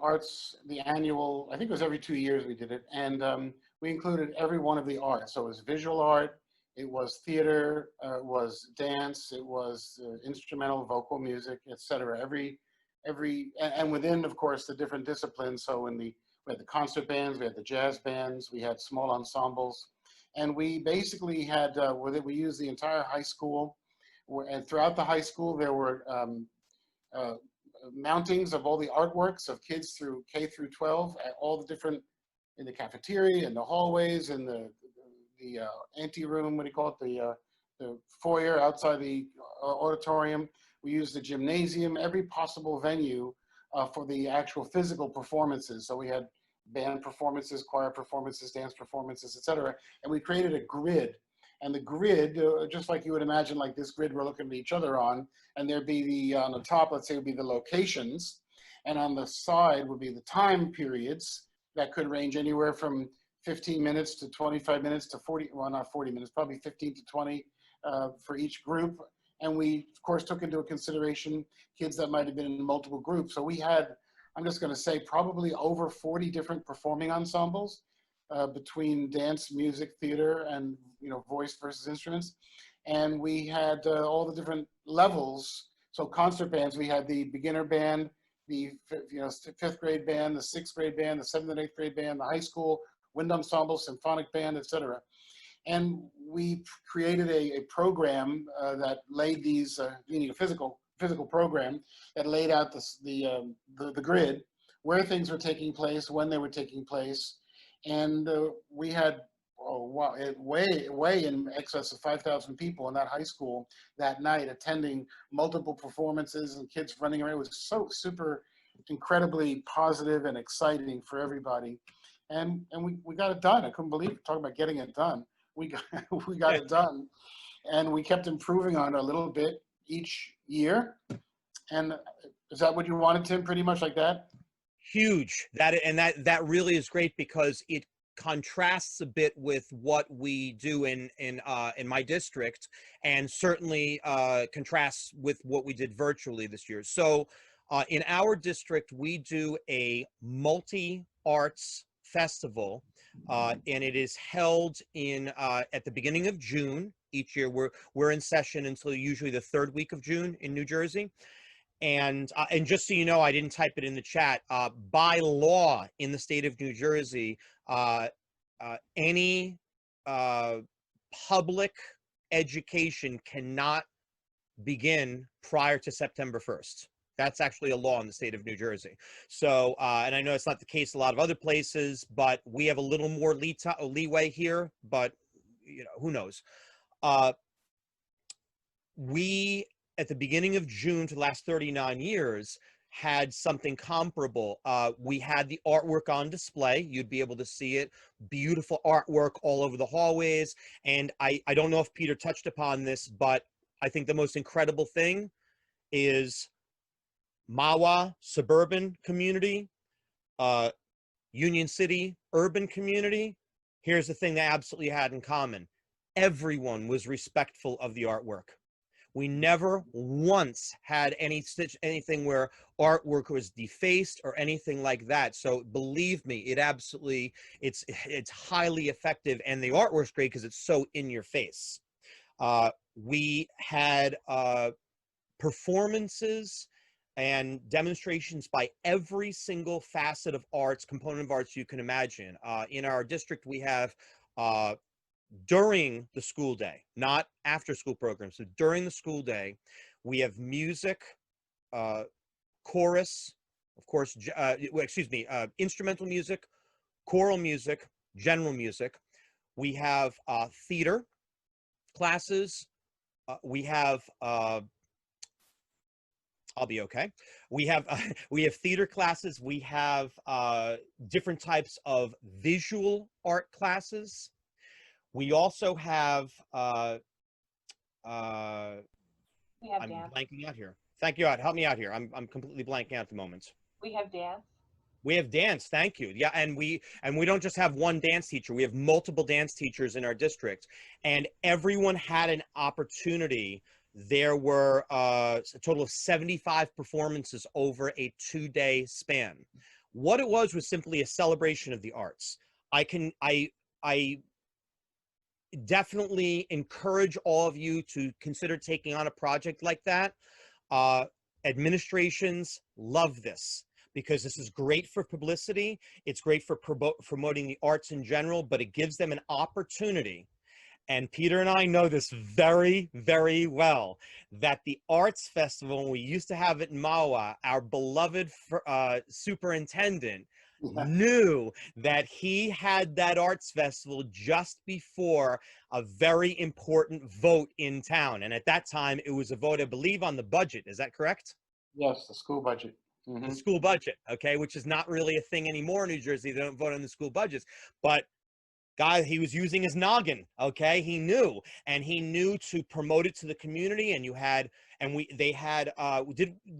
annual, I think it was every 2 years we did it, and we included every one of the arts. So it was visual art, it was theater, it was dance, it was instrumental, vocal music, etc. And within, of course, the different disciplines. So we had the concert bands, we had the jazz bands, we had small ensembles, and we basically had, we used the entire high school, and throughout the high school there were mountings of all the artworks of kids through K through 12 at all the different, in the cafeteria, in the hallways, in the ante room, what do you call it, the foyer outside the auditorium. We used the gymnasium, every possible venue for the actual physical performances. So we had band performances, choir performances, dance performances, etc. And we created a grid. And the grid, just like you would imagine, like this grid we're looking at each other on, and there'd be on the top, let's say, would be the locations, and on the side would be the time periods that could range anywhere from 15 minutes to 25 minutes to 40, well, not 40 minutes, probably 15 to 20 for each group. And we, of course, took into consideration kids that might have been in multiple groups. So we had, I'm just going to say, probably over 40 different performing ensembles. Between dance, music, theater, and voice versus instruments, and we had all the different levels. So concert bands, we had the beginner band, the 5th grade band, the 6th grade band, the 7th and 8th grade band, the high school wind ensemble, symphonic band, etc. And we created a program that laid these, meaning a physical program that laid out the grid, where things were taking place, when they were taking place. And we had, way in excess of 5,000 people in that high school that night attending multiple performances and kids running around. It was so super incredibly positive and exciting for everybody. And we got it done. I couldn't believe it. Talking about getting it done. We got it done. And we kept improving on it a little bit each year. And is that what you wanted, Tim, pretty much like that?
Huge. That really is great because it contrasts a bit with what we do in my district, and certainly contrasts with what we did virtually this year. So in our district, we do a multi-arts festival, and it is held in at the beginning of June each year. We're in session until usually the third week of June in New Jersey. And just so you know, I didn't type it in the chat. By law in the state of New Jersey, any public education cannot begin prior to September 1st. That's actually a law in the state of New Jersey. So, and I know it's not the case a lot of other places, but we have a little more leeway here. But you know, who knows? We, at the beginning of June for the last 39 years, had something comparable. We had the artwork on display. You'd be able to see it. Beautiful artwork all over the hallways. And I don't know if Peter touched upon this, but I think the most incredible thing is Mahwah suburban community, Union City urban community. Here's the thing they absolutely had in common. Everyone was respectful of the artwork. We never once had anything where artwork was defaced or anything like that. So believe me, it's highly effective, and the artwork's great because it's so in your face. We had performances and demonstrations by every single facet of arts, component of arts you can imagine. In our district, we have during the school day, not after school programs. So during the school day, we have music, chorus, of course, instrumental music, choral music, general music. We have theater classes. We have, I'll be okay. We have theater classes. We have different types of visual art classes. We also have,
We have
I'm
dance.
blanking out here. Thank you. Help me out here. I'm completely blanking out at the moment.
We have dance.
We have dance. Thank you. Yeah, and we don't just have one dance teacher. We have multiple dance teachers in our district, and everyone had an opportunity. There were a total of 75 performances over a 2-day span. What it was simply a celebration of the arts. I definitely encourage all of you to consider taking on a project like that. Administrations love this because this is great for publicity. It's great for promoting the arts in general, but it gives them an opportunity. And Peter and I know this very, very well, that the Arts Festival, when we used to have it in Mahwah, our beloved superintendent knew that he had that arts festival just before a very important vote in town. And at that time, it was a vote, I believe, on the budget. Is that correct?
Yes, the school budget.
The school budget, okay, which is not really a thing anymore in New Jersey. They don't vote on the school budgets. But guy, he was using his noggin, okay? He knew, and he knew to promote it to the community. And did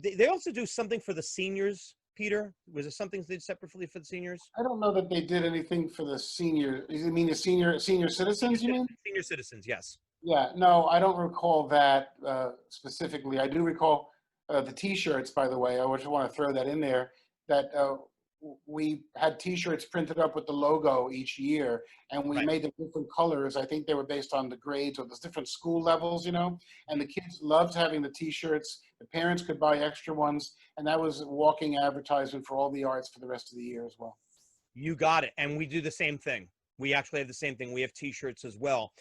they also do something for the seniors, Peter? Was there something they did separately for the seniors?
I don't know that they did anything for the senior. You mean the senior citizens, you mean?
Senior citizens, yes.
Yeah, no, I don't recall that specifically. I do recall the T-shirts, by the way. I just want to throw that in there, that we had T-shirts printed up with the logo each year, and we made them different colors. I think they were based on the grades or the different school levels, you know, and the kids loved having the T-shirts. The parents could buy extra ones, and that was walking advertisement for all the arts for the rest of the year as well.
You got it. And we do the same thing. We actually have the same thing. We have T-shirts as well.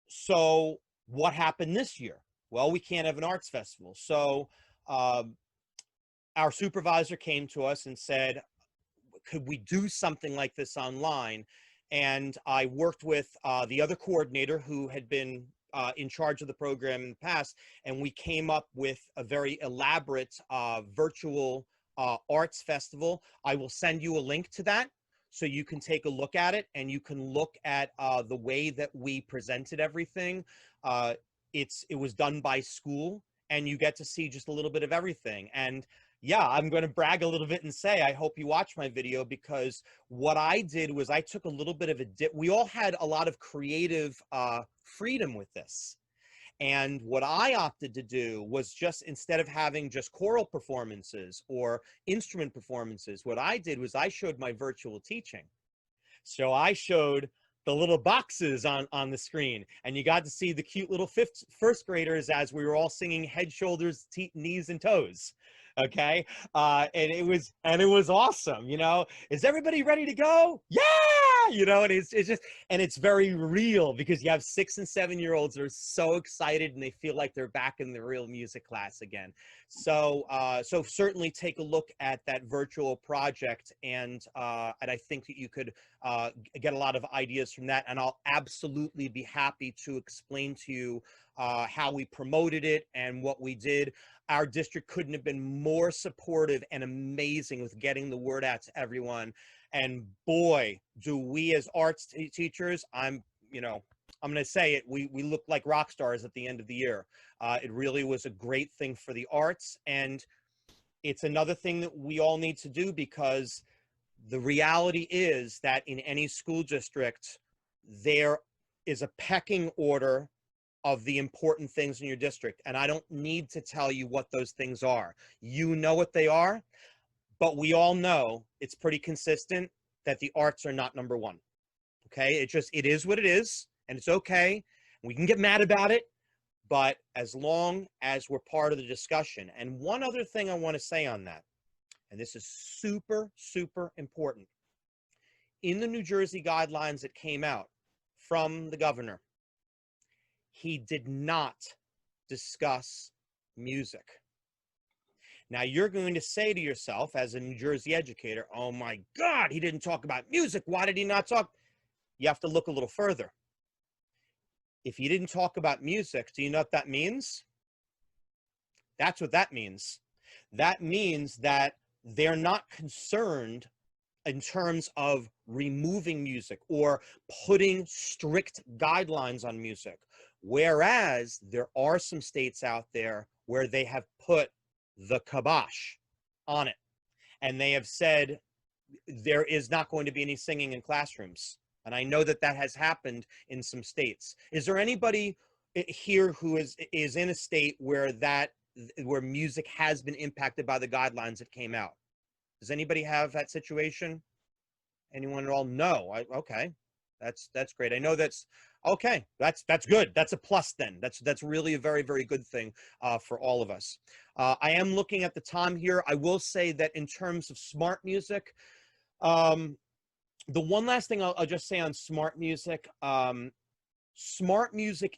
So what happened this year? Well, we can't have an arts festival. So our supervisor came to us and said, could we do something like this online? And I worked with the other coordinator who had been in charge of the program in the past, and we came up with a very elaborate virtual arts festival. I will send you a link to that so you can take a look at it, and you can look at the way that we presented everything. It was done by school, and you get to see just a little bit of everything. And Yeah, I'm going to brag a little bit and say I hope you watch my video, because what I did was I took a little bit of a dip. We all had a lot of creative freedom with this. And what I opted to do was, just instead of having just choral performances or instrument performances, what I did was I showed my virtual teaching. So I showed the little boxes on the screen, and you got to see the cute little first graders as we were all singing Head, Shoulders, Knees, and Toes. Okay. And it was awesome. You know, is everybody ready to go? Yeah. You know, and it's just, and it's very real, because you have 6 and 7-year-olds that are so excited and they feel like they're back in the real music class again. So, so certainly take a look at that virtual project, and I think that you could get a lot of ideas from that, and I'll absolutely be happy to explain to you how we promoted it and what we did. Our district couldn't have been more supportive and amazing with getting the word out to everyone. And boy, do we as arts teachers, I'm going to say it, we look like rock stars at the end of the year. It really was a great thing for the arts, and it's another thing that we all need to do, because the reality is that in any school district, there is a pecking order of the important things in your district. And I don't need to tell you what those things are. You know what they are, but we all know it's pretty consistent that the arts are not number one. Okay. It is what it is, and it's okay. We can get mad about it, but as long as we're part of the discussion. And one other thing I want to say on that, and this is super, super important. In the New Jersey guidelines that came out from the governor, he did not discuss music. Now, you're going to say to yourself, as a New Jersey educator, oh my God, he didn't talk about music. Why did he not talk? You have to look a little further. If he didn't talk about music, do you know what that means? That's what that means. That means that they're not concerned in terms of removing music or putting strict guidelines on music. Whereas there are some states out there where they have put the kibosh on it, and they have said there is not going to be any singing in classrooms. And I know that that has happened in some states. Is there anybody here who is in a state where music has been impacted by the guidelines that came out? Does anybody have that situation? Anyone at all? No. Okay. That's great. I know that's okay. That's good. That's a plus then. That's really a very, very good thing for all of us. I am looking at the time here. I will say that in terms of smart music, the one last thing I'll just say on smart music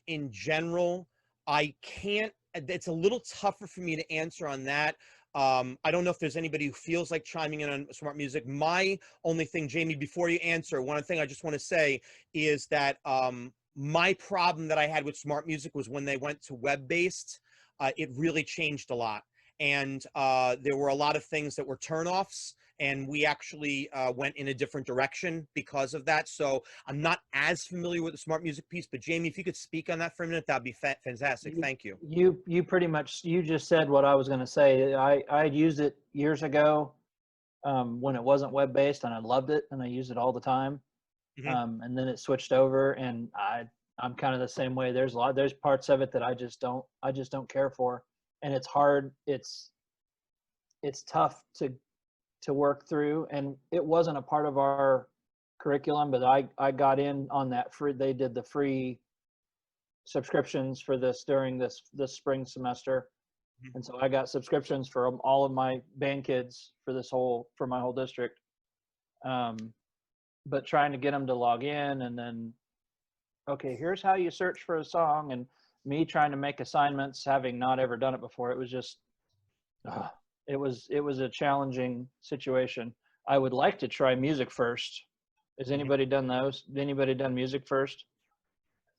in general, it's a little tougher for me to answer on that. I don't know if there's anybody who feels like chiming in on smart music. My only thing, Jamie, before you answer, one thing I just want to say is that my problem that I had with smart music was when they went to web-based, it really changed a lot. And there were a lot of things that were turnoffs, and we actually went in a different direction because of that. So I'm not as familiar with the smart music piece, but Jamie, if you could speak on that for a minute, that'd be fantastic. Thank you.
You pretty much, you just said what I was going to say. I used it years ago when it wasn't web-based, and I loved it, and I used it all the time.
Mm-hmm.
And then it switched over, and I'm kind of the same way. There's parts of it that I just don't care for, and it's hard. It's tough to work through, and it wasn't a part of our curriculum, but I got in on that free. They did the free subscriptions for this during this spring semester, and so I got subscriptions for all of my band kids for my whole district. But trying to get them to log in, and then okay, here's how you search for a song, and me trying to make assignments, having not ever done it before, it was just it was a challenging situation. I would like to try music first. Has anybody done those? Anybody done music first?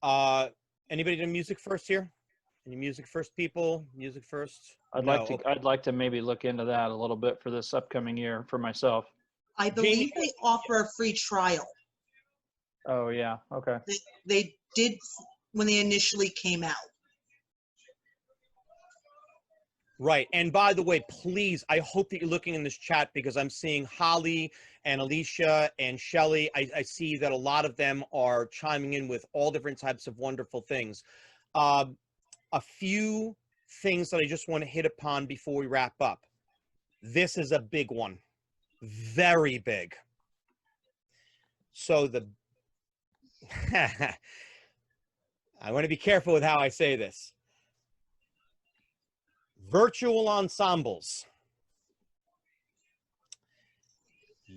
Anybody done music first here? Any music first people? Music first?
I'd like to maybe look into that a little bit for this upcoming year for myself.
I believe they offer a free trial.
Oh yeah, okay.
They did when they initially came out.
Right. And by the way, please, I hope that you're looking in this chat, because I'm seeing Holly and Alicia and Shelly. I see that a lot of them are chiming in with all different types of wonderful things. A few things that I just want to hit upon before we wrap up. This is a big one, very big. So I want to be careful with how I say this. Virtual ensembles.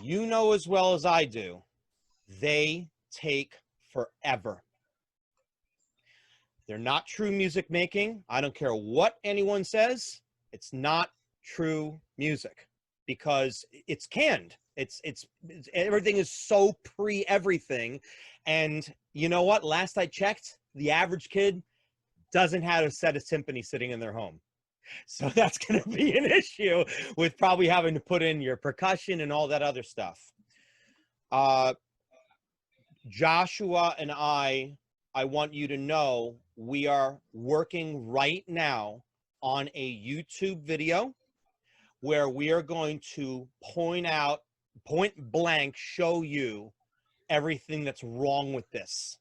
You know as well as I do, they take forever. They're not true music making. I don't care what anyone says. It's not true music, because it's canned. It's everything is so pre-everything. And you know what? Last I checked, the average kid doesn't have a set of symphony sitting in their home. So that's going to be an issue with probably having to put in your percussion and all that other stuff. Joshua and I want you to know we are working right now on a YouTube video where we are going to point blank, show you everything that's wrong with this,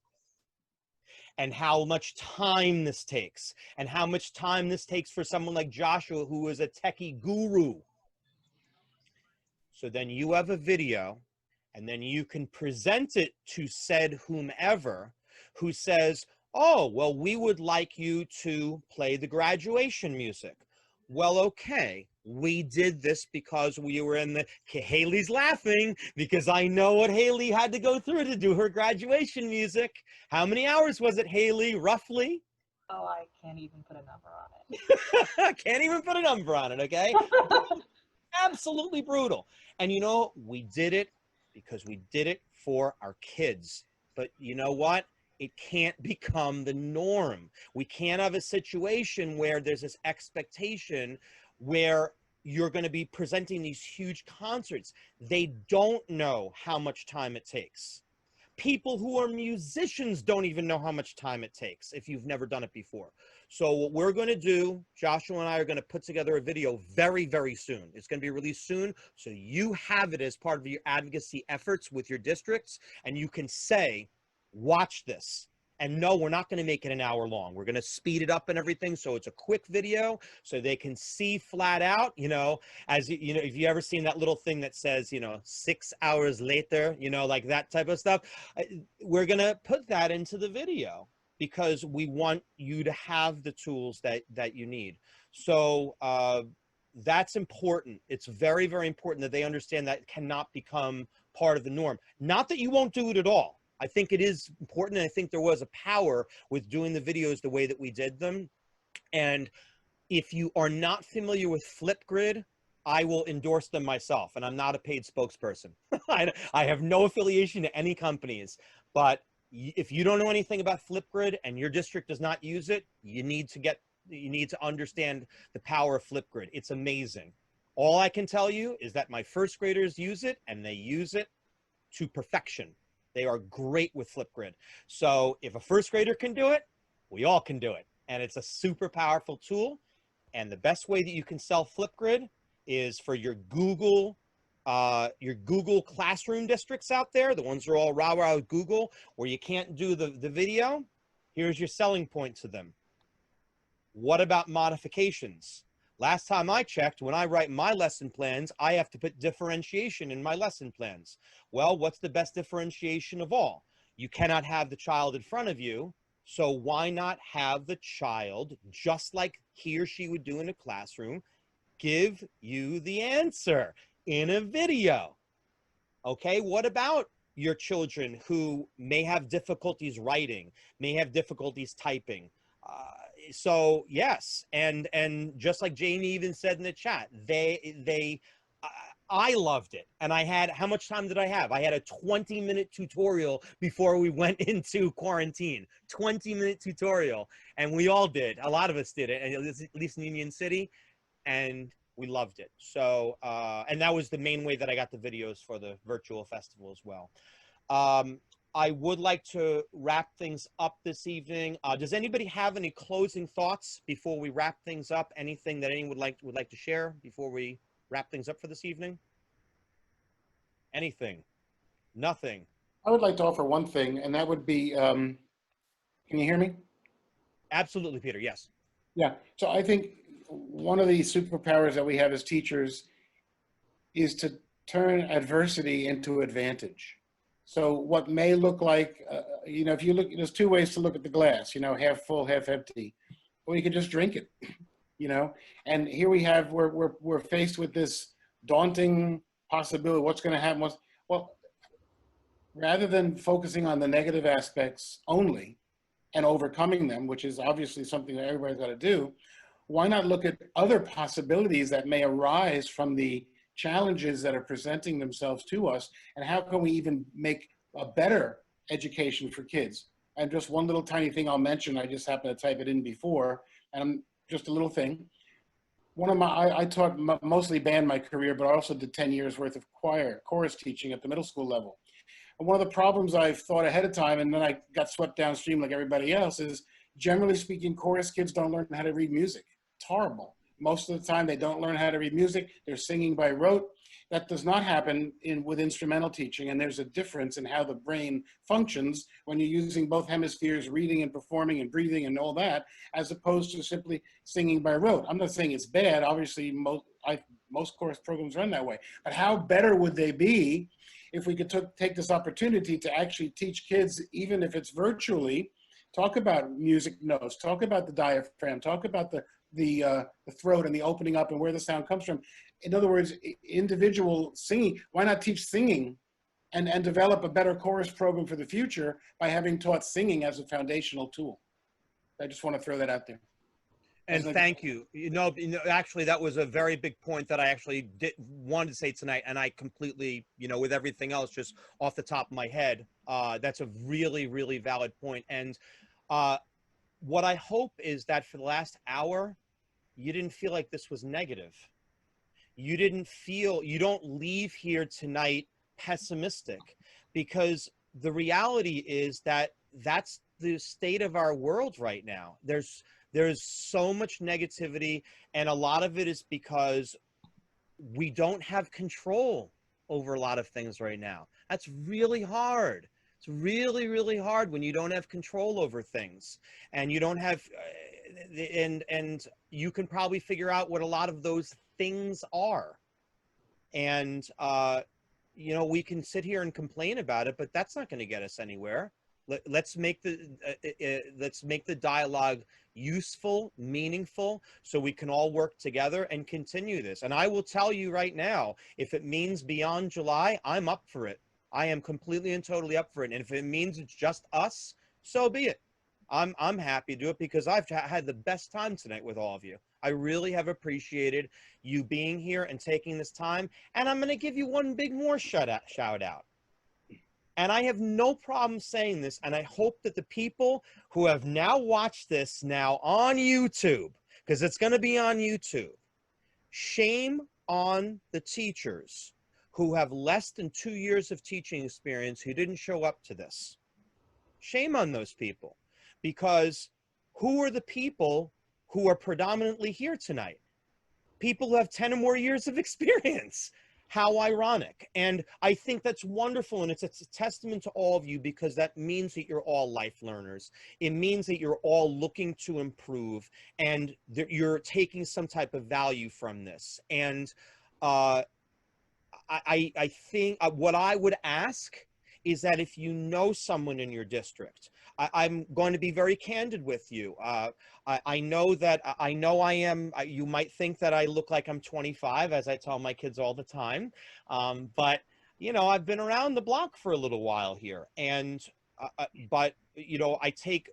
and how much time this takes, and how much time this takes for someone like Joshua, who is a techie guru. So then you have a video, and then you can present it to said whomever who says, oh, well, we would like you to play the graduation music. Well, okay, we did this because we were in the, Haley's laughing because I know what Haley had to go through to do her graduation music. How many hours was it, Haley, roughly?
Oh, I can't even put a number on it.
Can't even put a number on it, okay? Absolutely brutal. And you know, we did it because we did it for our kids. But you know what? It can't become the norm. We can't have a situation where there's this expectation where you're going to be presenting these huge concerts. They don't know how much time it takes. People who are musicians don't even know how much time it takes if you've never done it before. So what we're going to do, Joshua and I are going to put together a video very, very soon. It's going to be released soon. So you have it as part of your advocacy efforts with your districts, and you can say, watch this. And no, we're not going to make it an hour long. We're going to speed it up and everything. So it's a quick video so they can see flat out, you know, as you know, if you ever seen that little thing that says, you know, 6 hours later, you know, like that type of stuff. We're going to put that into the video because we want you to have the tools that you need. So that's important. It's very, very important that they understand that it cannot become part of the norm. Not that you won't do it at all. I think it is important, and I think there was a power with doing the videos the way that we did them. And if you are not familiar with Flipgrid, I will endorse them myself, and I'm not a paid spokesperson. I have no affiliation to any companies, but if you don't know anything about Flipgrid and your district does not use it, you need to understand the power of Flipgrid. It's amazing. All I can tell you is that my first graders use it, and they use it to perfection. They are great with Flipgrid. So if a first grader can do it, we all can do it. And it's a super powerful tool. And the best way that you can sell Flipgrid is for your Google Classroom districts out there, the ones that are all rah-rah with Google, where you can't do the video. Here's your selling point to them. What about modifications? Last time I checked, when I write my lesson plans, I have to put differentiation in my lesson plans. Well, what's the best differentiation of all? You cannot have the child in front of you, so why not have the child, just like he or she would do in a classroom, give you the answer in a video? Okay, what about your children who may have difficulties writing, may have difficulties typing? So yes, and just like Jamie even said in the chat, I loved it. And I had, how much time did I have? I had a 20-minute tutorial before we went into quarantine. 20-minute tutorial, and we all did. A lot of us did it, at least in Union City, and we loved it. So and that was the main way that I got the videos for the virtual festival as well. I would like to wrap things up this evening. Does anybody have any closing thoughts before we wrap things up? Anything that anyone would like to share before we wrap things up for this evening? Anything? Nothing.
I would like to offer one thing, and that would be, can you hear me?
Absolutely, Peter. Yes.
Yeah. So I think one of the superpowers that we have as teachers is to turn adversity into advantage. So what may look like, you know, if you look, there's two ways to look at the glass, you know, half full, half empty, or you can just drink it, you know. And here we have, we're faced with this daunting possibility. What's going to happen? Well, rather than focusing on the negative aspects only and overcoming them, which is obviously something that everybody's got to do, why not look at other possibilities that may arise from the challenges that are presenting themselves to us, and how can we even make a better education for kids? And just one little tiny thing I'll mention, I just happened to type it in before, and just a little thing. One of my, I taught mostly band my career, but I also did 10 years worth of chorus teaching at the middle school level. And one of the problems I've thought ahead of time, and then I got swept downstream like everybody else, is generally speaking, chorus kids don't learn how to read music. It's horrible. Most of the time they don't learn how to read music. They're singing by rote. That does not happen with instrumental teaching, and there's a difference in how the brain functions when you're using both hemispheres, reading and performing and breathing and all that, as opposed to simply singing by rote. I'm not saying it's bad. Obviously, most course programs run that way. But how better would they be if we could take this opportunity to actually teach kids, even if it's virtually, talk about music notes, talk about the diaphragm, talk about the throat and the opening up and where the sound comes from. In other words, individual singing. Why not teach singing and develop a better chorus program for the future by having taught singing as a foundational tool? I just want to throw that out there.
And thank you. You know, actually, that was a very big point that I actually wanted to say tonight, and I completely, you know, with everything else just off the top of my head, that's a really, really valid point. And what I hope is that for the last hour, you didn't feel like this was negative. You don't leave here tonight pessimistic, because the reality is that that's the state of our world right now. There's so much negativity, and a lot of it is because we don't have control over a lot of things right now. That's really hard. It's really, really hard when you don't have control over things, and you don't have, and you can probably figure out what a lot of those things are. And, you know, we can sit here and complain about it, but that's not going to get us anywhere. Let's make the dialogue useful, meaningful, so we can all work together and continue this. And I will tell you right now, if it means beyond July, I'm up for it. I am completely and totally up for it. And if it means it's just us, so be it. I'm happy to do it, because I've had the best time tonight with all of you. I really have appreciated you being here and taking this time. And I'm going to give you one big more shout out. And I have no problem saying this, and I hope that the people who have now watched this now on YouTube, because it's going to be on YouTube, shame on the teachers who have less than 2 years of teaching experience who didn't show up to this. Shame on those people, because who are the people who are predominantly here tonight? People who have 10 or more years of experience. How ironic. And I think that's wonderful, and it's a testament to all of you, because that means that you're all life learners. It means that you're all looking to improve, and that you're taking some type of value from this. And I think what I would ask is that if you know someone in your district, I'm going to be very candid with you. I know I am, you might think that I look like I'm 25, as I tell my kids all the time. But, you know, I've been around the block for a little while here. And, but, you know, I take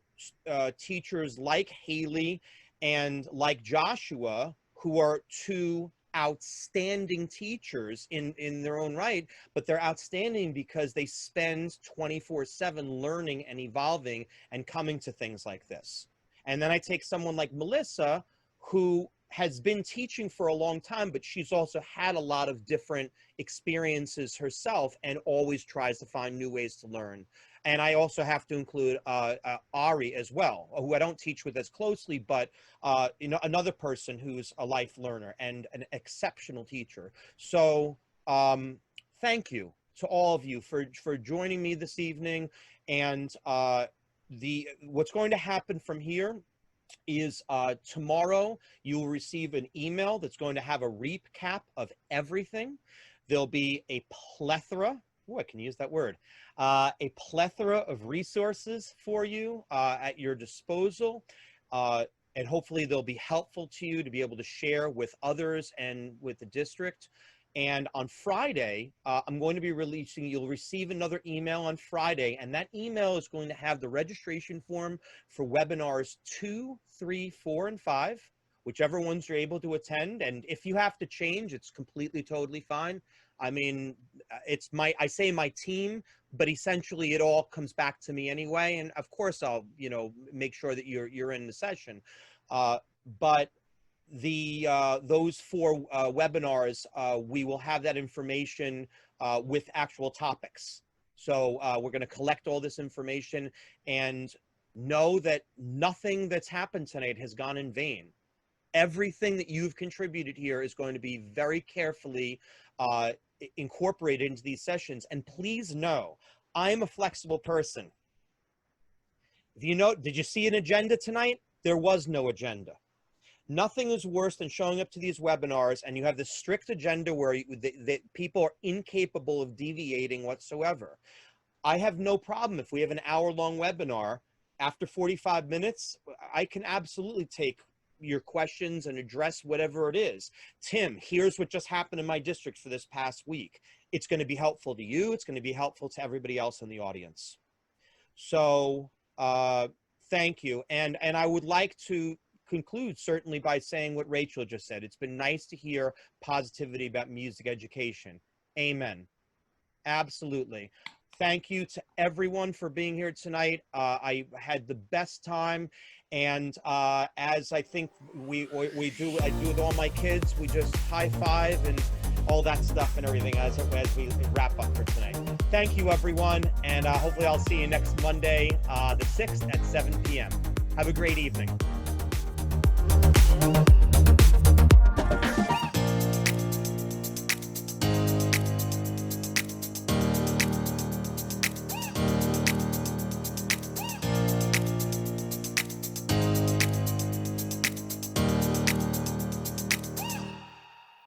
teachers like Haley and like Joshua, who are two outstanding teachers in their own right, but they're outstanding because they spend 24/7 learning and evolving and coming to things like this. And then I take someone like Melissa, who has been teaching for a long time, but she's also had a lot of different experiences herself and always tries to find new ways to learn. And I also have to include Ari as well, who I don't teach with as closely, but another person who's a life learner and an exceptional teacher. So thank you to all of you for joining me this evening. And what's going to happen from here is tomorrow you will receive an email that's going to have a recap of everything. There'll be a plethora, I can use that word, a plethora of resources for you at your disposal. And hopefully they'll be helpful to you to be able to share with others and with the district. And on Friday, I'm going to be releasing, you'll receive another email on Friday, and that email is going to have the registration form for webinars 2, 3, 4, and 5, whichever ones you're able to attend. And if you have to change, it's completely, totally fine. I mean, I say my team, but essentially it all comes back to me anyway. And of course, I'll, make sure that you're in the session. But those 4 webinars, we will have that information with actual topics. So we're going to collect all this information and know that nothing that's happened tonight has gone in vain. Everything that you've contributed here is going to be very carefully incorporated into these sessions. And please know, I'm a flexible person. Did you see an agenda tonight? There was no agenda. Nothing is worse than showing up to these webinars and you have this strict agenda where people are incapable of deviating whatsoever. I have no problem if we have an hour-long webinar. After 45 minutes, I can absolutely take your questions and address whatever it is. Tim, here's what just happened in my district for this past week. It's going to be helpful to you. It's going to be helpful to everybody else in the audience. So thank you. And I would like to conclude certainly by saying what Rachel just said. It's been nice to hear positivity about music education. Amen. Absolutely. Thank you to everyone for being here tonight. I had the best time. And as I think I do with all my kids, we just high five and all that stuff and everything as we wrap up for tonight. Thank you, everyone. And hopefully I'll see you next Monday, the 6th at 7 p.m. Have a great evening.